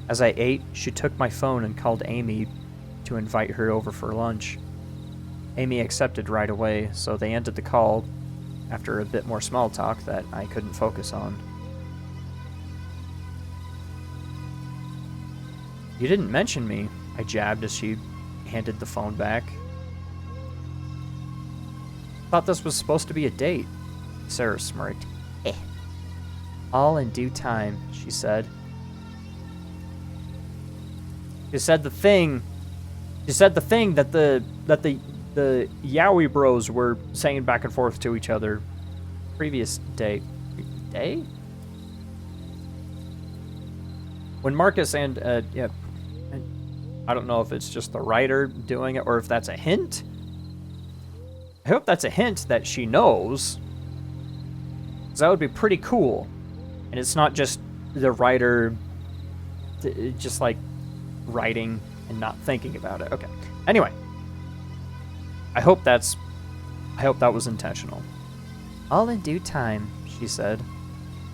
As I ate, she took my phone and called Amy to invite her over for lunch. Amy accepted right away, so they ended the call after a bit more small talk that I couldn't focus on. You didn't mention me, I jabbed as she handed the phone back. Thought this was supposed to be a date. Sarah smirked. All in due time, she said. She said the thing that the Yewchewb bros were saying back and forth to each other previous day. When Markus and I don't know if it's just the writer doing it or if that's a hint. I hope that's a hint that she knows. 'Cause that would be pretty cool. And it's not just the writer just like writing and not thinking about it. Okay. Anyway. I hope that was intentional. All in due time, she said.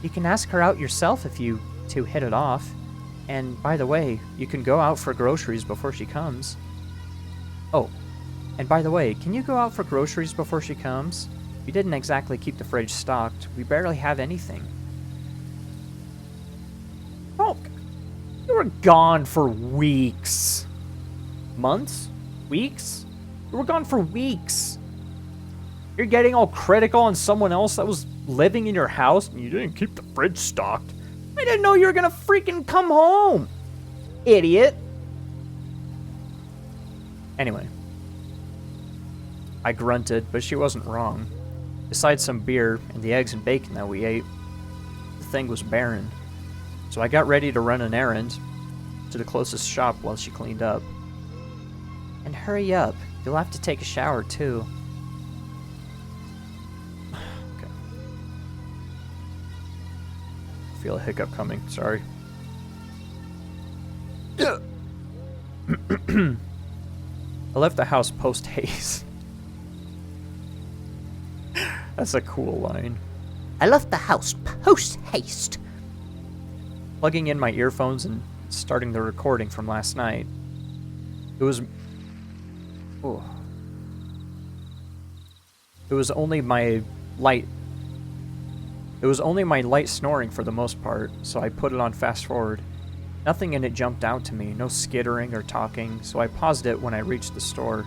You can ask her out yourself if you to hit it off. And by the way, you can go out for groceries before she comes. Oh, and by the way, can you go out for groceries before she comes? We didn't exactly keep the fridge stocked. We barely have anything. Oh, you were gone for weeks. Months? Weeks? You were gone for weeks. You're getting all critical on someone else that was living in your house and you didn't keep the fridge stocked. I didn't know you were gonna freaking come home. Idiot. Anyway. I grunted, but she wasn't wrong. Besides some beer and the eggs and bacon that we ate, the thing was barren. So I got ready to run an errand to the closest shop while she cleaned up. And hurry up. You'll have to take a shower, too. Okay. I feel a hiccup coming. Sorry. I left the house post-haste. That's a cool line. I left the house post-haste. Plugging in my earphones and starting the recording from last night. It was... Oh. It was only my light snoring for the most part, so I put it on fast forward. Nothing in it jumped out to me, no skittering or talking, so I paused it when I reached the store.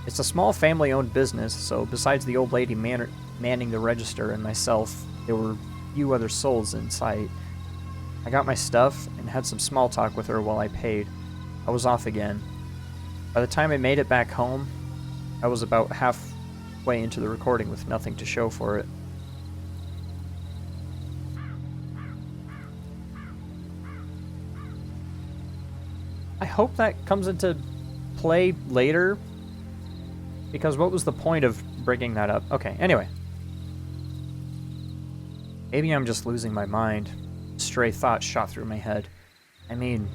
It's a small family-owned business, so besides the old lady manning the register and myself, there were few other souls in sight. I got my stuff and had some small talk with her while I paid. I was off again. By the time I made it back home, I was about halfway into the recording with nothing to show for it. I hope that comes into play later, because what was the point of bringing that up? Okay, anyway. Maybe I'm just losing my mind. Stray thoughts shot through my head. I mean,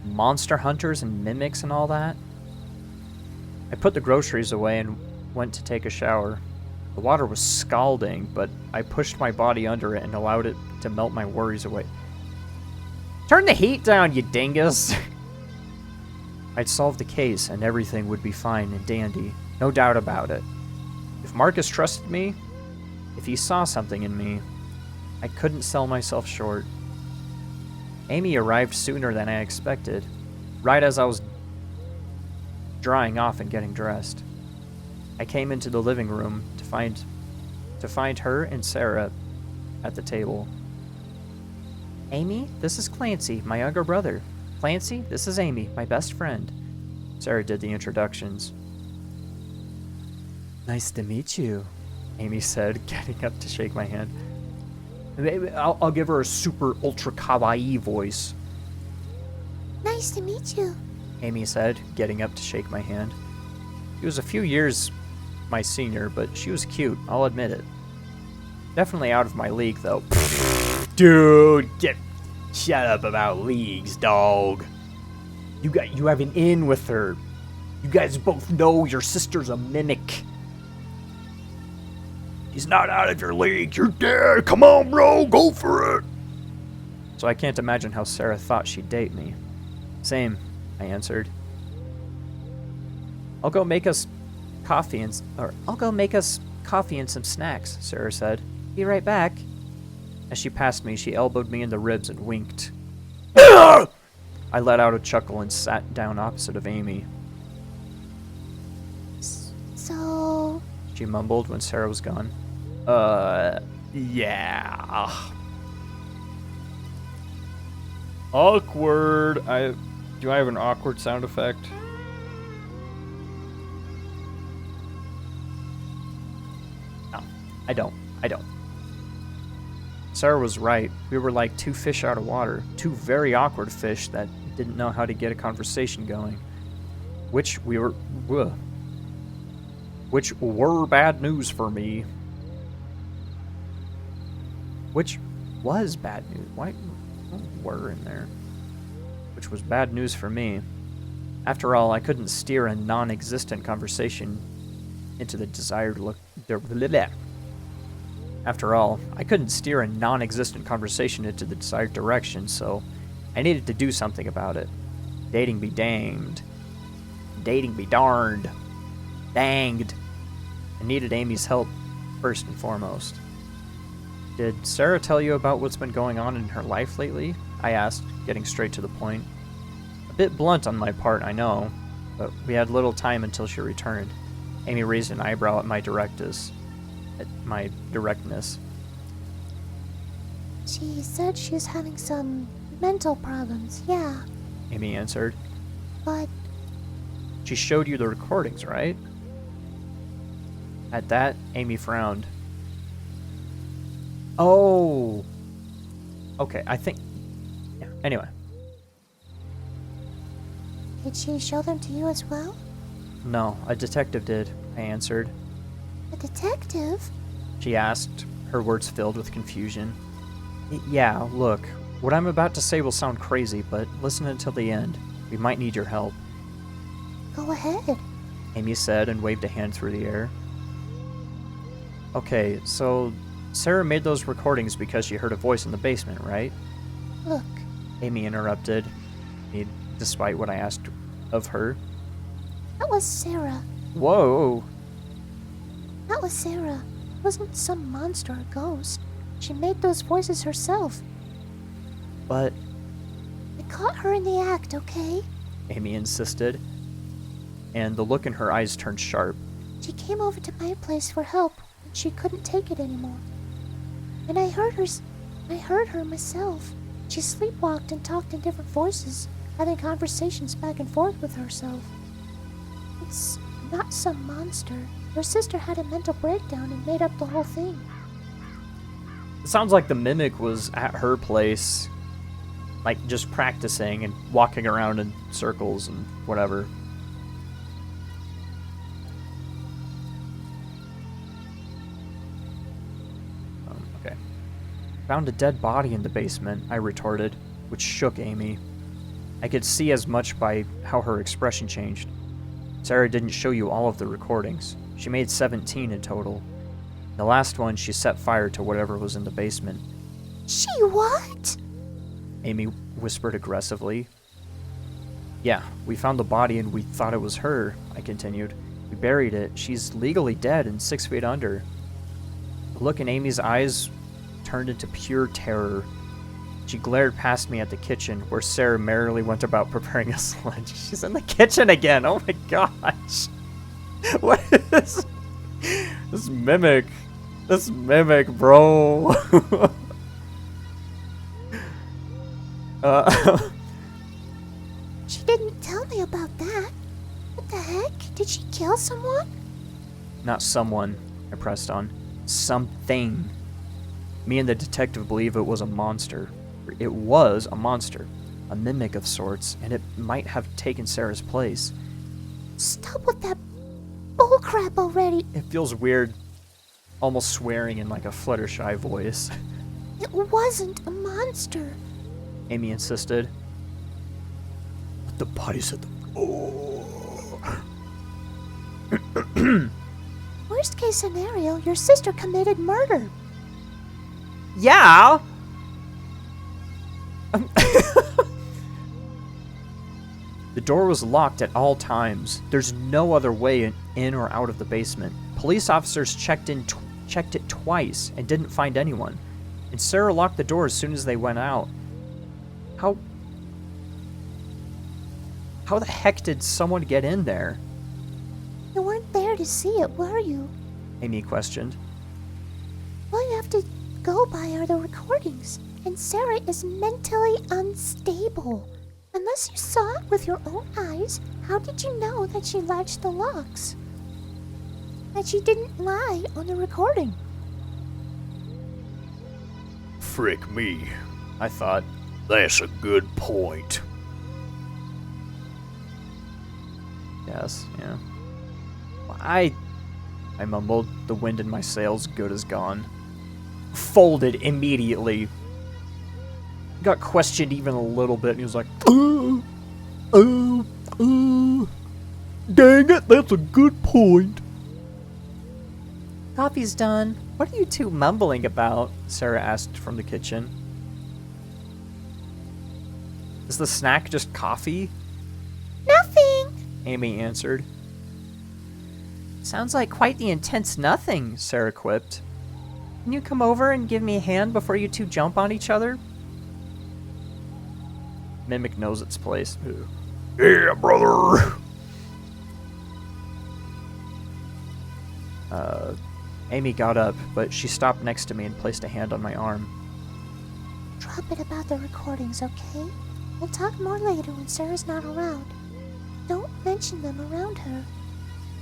monster hunters and mimics and all that? I put the groceries away and went to take a shower. The water was scalding, but I pushed my body under it and allowed it to melt my worries away. Turn the heat down, you dingus! I'd solve the case and everything would be fine and dandy. No doubt about it. If Markus trusted me, if he saw something in me, I couldn't sell myself short. Amy arrived sooner than I expected, right as I was drying off and getting dressed. I came into the living room to find her and Sarah at the table. Amy, this is Clancy, my younger brother. Clancy, this is Amy, my best friend. Sarah did the introductions. Nice to meet you, Amy said, getting up to shake my hand. I'll give her a super ultra kawaii voice. Nice to meet you, Amy said, getting up to shake my hand. She was a few years my senior, but she was cute, I'll admit it. Definitely out of my league, though. Dude, shut up about leagues, dog. You have an in with her. You guys both know your sister's a mimic. He's not out of your league. You're dead. Come on, bro. Go for it. So I can't imagine how Sarah thought she'd date me. Same, I answered. I'll go make us coffee and some snacks, Sarah said. Be right back. As she passed me, she elbowed me in the ribs and winked. I let out a chuckle and sat down opposite of Amy. So... She mumbled when Sarah was gone. Yeah. Awkward. Do I have an awkward sound effect? No, I don't. Sarah was right. We were like two fish out of water. Two very awkward fish that didn't know how to get a conversation going. Which were bad news for me. Which was bad news. Why were in there? Which was bad news for me. After all, I couldn't steer a non-existent conversation into the desired look. After all, I couldn't steer a non-existent conversation into the desired direction, so I needed to do something about it. Dating be danged. Dating be darned. Danged. I needed Amy's help first and foremost. Did Sarah tell you about what's been going on in her life lately? I asked, getting straight to the point. A bit blunt on my part, I know, but we had little time until she returned. Amy raised an eyebrow at my directness. She said she was having some mental problems, yeah. Amy answered. But She showed you the recordings, right? At that, Amy frowned. Oh. Okay, I think... Yeah, anyway. did she show them to you as well? No, a detective did, I answered. A detective? She asked, her words filled with confusion. Yeah, look, what I'm about to say will sound crazy, but listen until the end. We might need your help. Go ahead. Amy said and waved a hand through the air. Okay, so Sarah made those recordings because she heard a voice in the basement, right? Look, Amy interrupted, despite what I asked of her. that was Sarah. Whoa! That was Sarah. It wasn't some monster or ghost. She made those voices herself. But, I caught her in the act, okay? Amy insisted, and the look in her eyes turned sharp. She came over to my place for help when she couldn't take it anymore. And I heard her myself. She sleepwalked and talked in different voices, having conversations back and forth with herself. It's not some monster. Your sister had a mental breakdown and made up the whole thing. It sounds like the mimic was at her place, like just practicing and walking around in circles and whatever. Okay. Found a dead body in the basement, I retorted, which shook Amy. I could see as much by how her expression changed. Sarah didn't show you all of the recordings. She made 17 in total. The last one, she set fire to whatever was in the basement. She what? Amy whispered aggressively. Yeah, we found the body and we thought it was her, I continued. We buried it. She's legally dead and 6 feet under. The look in Amy's eyes turned into pure terror. She glared past me at the kitchen, where Sarah merrily went about preparing us lunch. She's in the kitchen again! Oh my gosh! What is... This mimic. This mimic, bro. She didn't tell me about that. What the heck? Did she kill someone? Not someone, I pressed on. Something. Me and the detective believe it was a monster. It was a monster. A mimic of sorts, and it might have taken Sarah's place. Stop with that bullcrap already. It feels weird, almost swearing in like a Fluttershy voice. It wasn't a monster. Amy insisted. The body's at the... Worst case scenario, your sister committed murder. Yeah! The door was locked at all times. There's no other way in or out of the basement. Police officers checked it twice and didn't find anyone. And Sarah locked the door as soon as they went out. How the heck did someone get in there? You weren't there to see it, were you? Amy questioned. All you have to go by are the recordings. And Sarah is mentally unstable. Unless you saw it with your own eyes, how did you know that she latched the locks? That she didn't lie on the recording? Frick me. I thought. That's a good point. Yes, yeah. I mumbled, the wind in my sails good as gone. Folded immediately. Got questioned even a little bit, and he was like, Dang it, that's a good point. Coffee's done. What are you two mumbling about? Sarah asked from the kitchen. Is the snack just coffee? Nothing. Amy answered. Sounds like quite the intense nothing, Sarah quipped. Can you come over and give me a hand before you two jump on each other? Mimic knows its place. Yeah, brother. Amy got up, but she stopped next to me and placed a hand on my arm. Drop it about the recordings, okay? We'll talk more later when Sarah's not around. Don't mention them around her.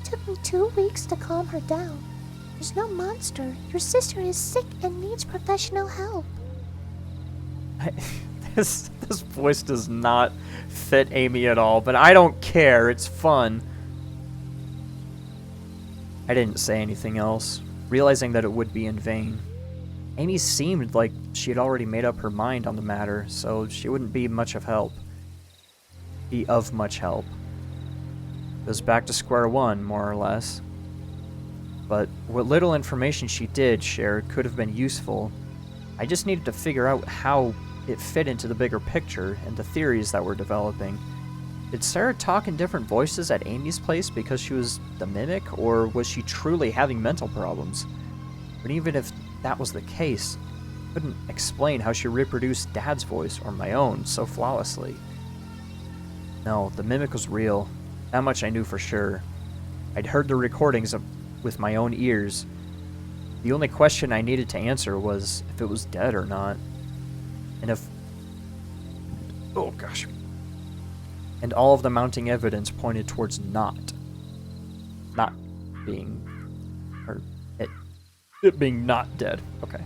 It took me 2 weeks to calm her down. There's no monster. Your sister is sick and needs professional help. This voice does not fit Amy at all, but I don't care. It's fun. I didn't say anything else, realizing that it would be in vain. Amy seemed like she had already made up her mind on the matter, so she wouldn't be of much help. It was back to square one, more or less. But what little information she did share could have been useful. I just needed to figure out how it fit into the bigger picture and the theories that were developing. Did Sarah talk in different voices at Amy's place because she was the mimic, or was she truly having mental problems? But even if that was the case, I couldn't explain how she reproduced Dad's voice or my own so flawlessly. No, the mimic was real. That much I knew for sure. I'd heard the recordings with my own ears. The only question I needed to answer was if it was dead or not. And if... Oh gosh. And all of the mounting evidence pointed towards not being... Or it being not dead. Okay.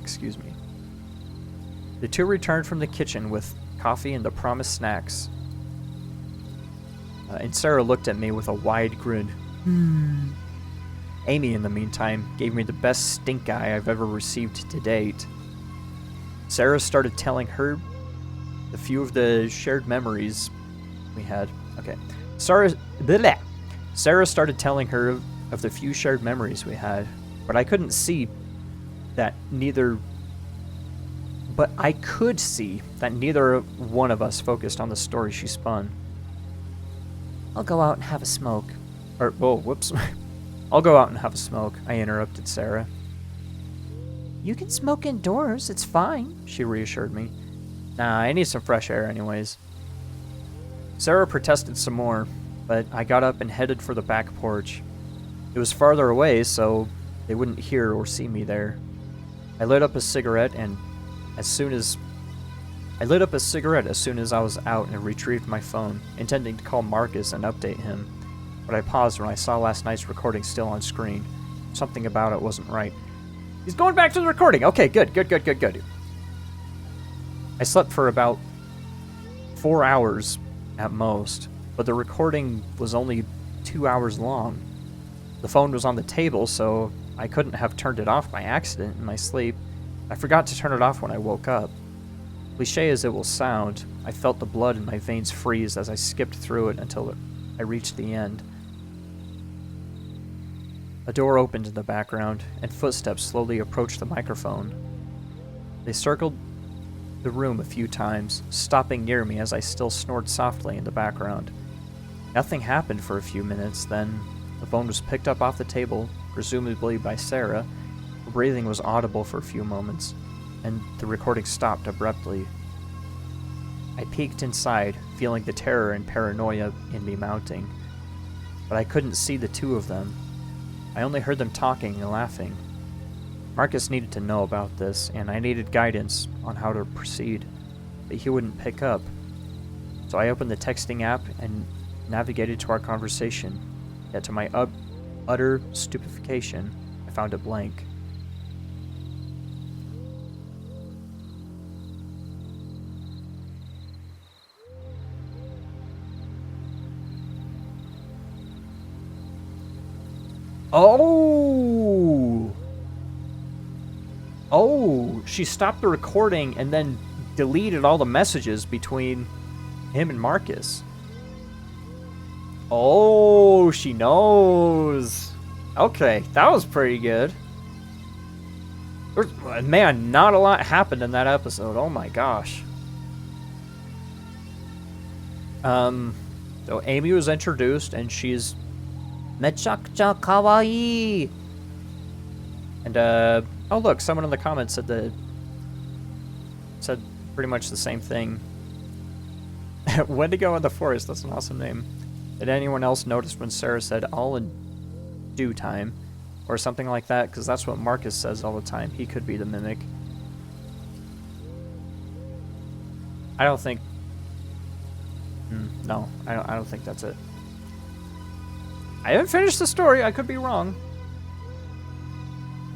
Excuse me. The two returned from the kitchen with coffee and the promised snacks. And Sarah looked at me with a wide grin. Amy, in the meantime, gave me the best stink eye I've ever received to date. Sarah started telling her the few of the shared memories we had. Okay. Sarah started telling her of the few shared memories we had, but I couldn't see that neither... But I could see that neither one of us focused on the story she spun. I'll go out and have a smoke. Or, whoa, whoops. I'll go out and have a smoke, I interrupted Sarah. You can smoke indoors, it's fine, she reassured me. Nah, I need some fresh air anyways. Sarah protested some more, but I got up and headed for the back porch. It was farther away, so they wouldn't hear or see me there. I lit up a cigarette as soon as I was out and retrieved my phone, intending to call Markus and update him. But I paused when I saw last night's recording still on screen. Something about it wasn't right. He's going back to the recording! Okay, good. I slept for about 4 hours at most, but the recording was only 2 hours long. The phone was on the table, so I couldn't have turned it off by accident in my sleep. I forgot to turn it off when I woke up. Cliche as it will sound, I felt the blood in my veins freeze as I skipped through it until I reached the end. A door opened in the background, and footsteps slowly approached the microphone. They circled the room a few times, stopping near me as I still snored softly in the background. Nothing happened for a few minutes, then the phone was picked up off the table, presumably by Sarah. Her breathing was audible for a few moments, and the recording stopped abruptly. I peeked inside, feeling the terror and paranoia in me mounting, but I couldn't see the two of them. I only heard them talking and laughing. Markus needed to know about this, and I needed guidance on how to proceed, but he wouldn't pick up. So I opened the texting app and navigated to our conversation, yet to my utter stupefaction, I found it blank. Oh, she stopped the recording and then deleted all the messages between him and Markus. Oh, she knows. Okay, that was pretty good. Man, not a lot happened in that episode. Oh my gosh. So Amy was introduced, and she's mechakucha kawaii. And oh look, someone in the comments said pretty much the same thing. Wendigo in the Forest, that's an awesome name. Did anyone else notice when Sarah said all in due time? Or something like that? Because that's what Markus says all the time. He could be the Mimic. I don't think... no, I don't think that's it. I haven't finished the story, I could be wrong.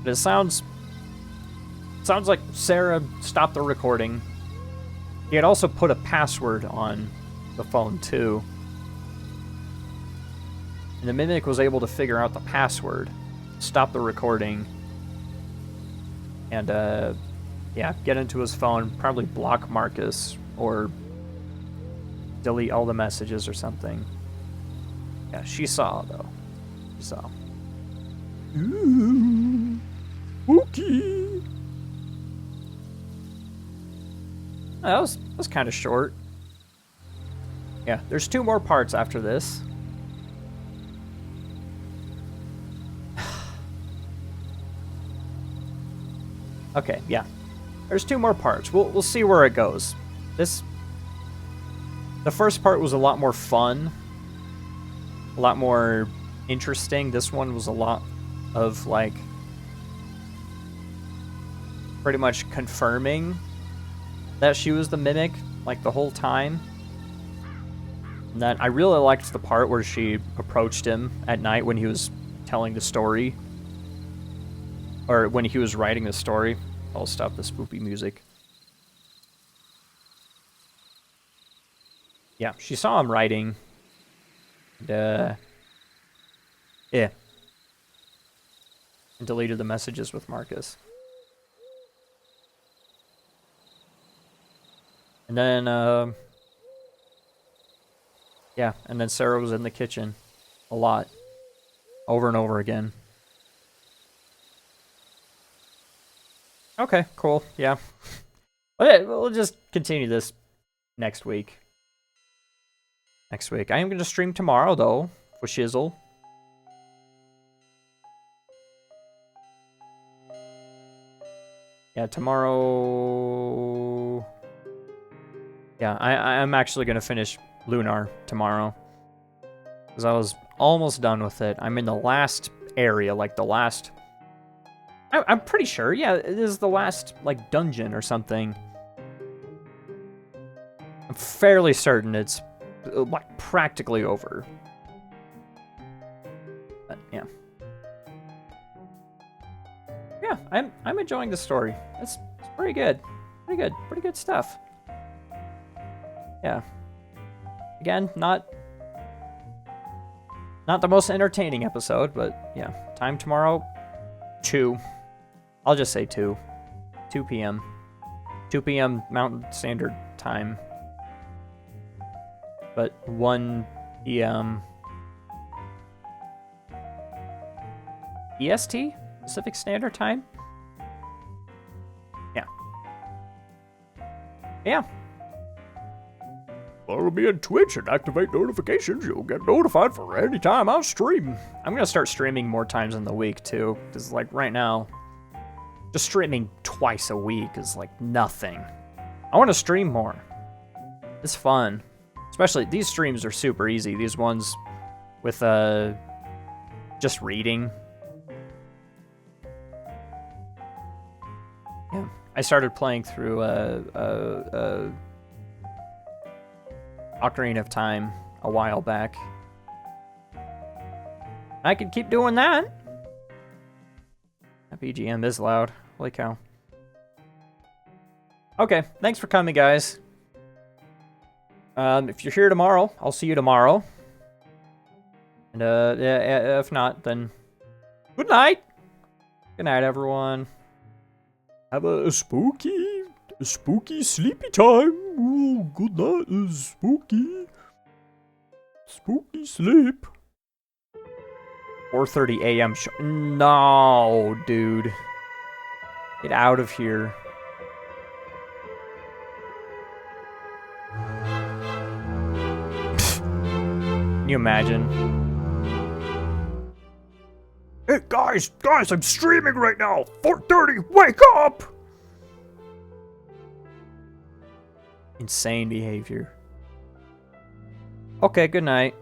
But it sounds like Sarah stopped the recording. He had also put a password on the phone too. And the Mimic was able to figure out the password, stop the recording, and yeah, get into his phone, probably block Markus or delete all the messages or something. Yeah, she saw though. She saw. Ooh, spooky. That was kind of short. Yeah, there's 2 more parts after this. Okay, yeah. There's 2 more parts. We'll see where it goes. The first part was a lot more fun, a lot more interesting. This one was a lot of like pretty much confirming that she was the Mimic like the whole time. And that I really liked the part where she approached him at night when he was telling the story. Or when he was writing the story. I'll stop the spoopy music. Yeah, she saw him writing. And, yeah. And deleted the messages with Markus. And then, yeah, and then Sarah was in the kitchen a lot. Over and over again. Okay, cool, yeah. Okay, we'll just continue this next week. I am going to stream tomorrow, though, for shizzle. Yeah, tomorrow... Yeah, I'm actually going to finish Lunar tomorrow. Because I was almost done with it. I'm in the last area, like the last... I'm pretty sure, yeah, it is the last, like, dungeon or something. I'm fairly certain it's, like, practically over. But, yeah. Yeah, I'm enjoying the story. It's pretty good. Pretty good stuff. Yeah. Again, not the most entertaining episode, but yeah. Time tomorrow, 2. I'll just say 2. 2 p.m. 2 p.m. Mountain Standard Time. But 1 p.m. EST? Pacific Standard Time? Yeah. Yeah. Follow me on Twitch and activate notifications. You'll get notified for any time I stream. I'm gonna start streaming more times in the week, too. Because, like, right now... just streaming twice a week is like nothing. I want to stream more. It's fun. Especially, these streams are super easy. These ones with just reading. Yeah. I started playing through Ocarina of Time a while back. I could keep doing that. That BGM is loud. Holy cow. Okay, thanks for coming, guys. If you're here tomorrow, I'll see you tomorrow. And yeah, if not, then good night. Good night, everyone. Have a spooky sleepy time. Ooh, good night, spooky sleep. 4:30 a.m. No, dude. Get out of here. Can you imagine? Hey, guys, I'm streaming right now. 4:30, wake up! Insane behavior. Okay, good night.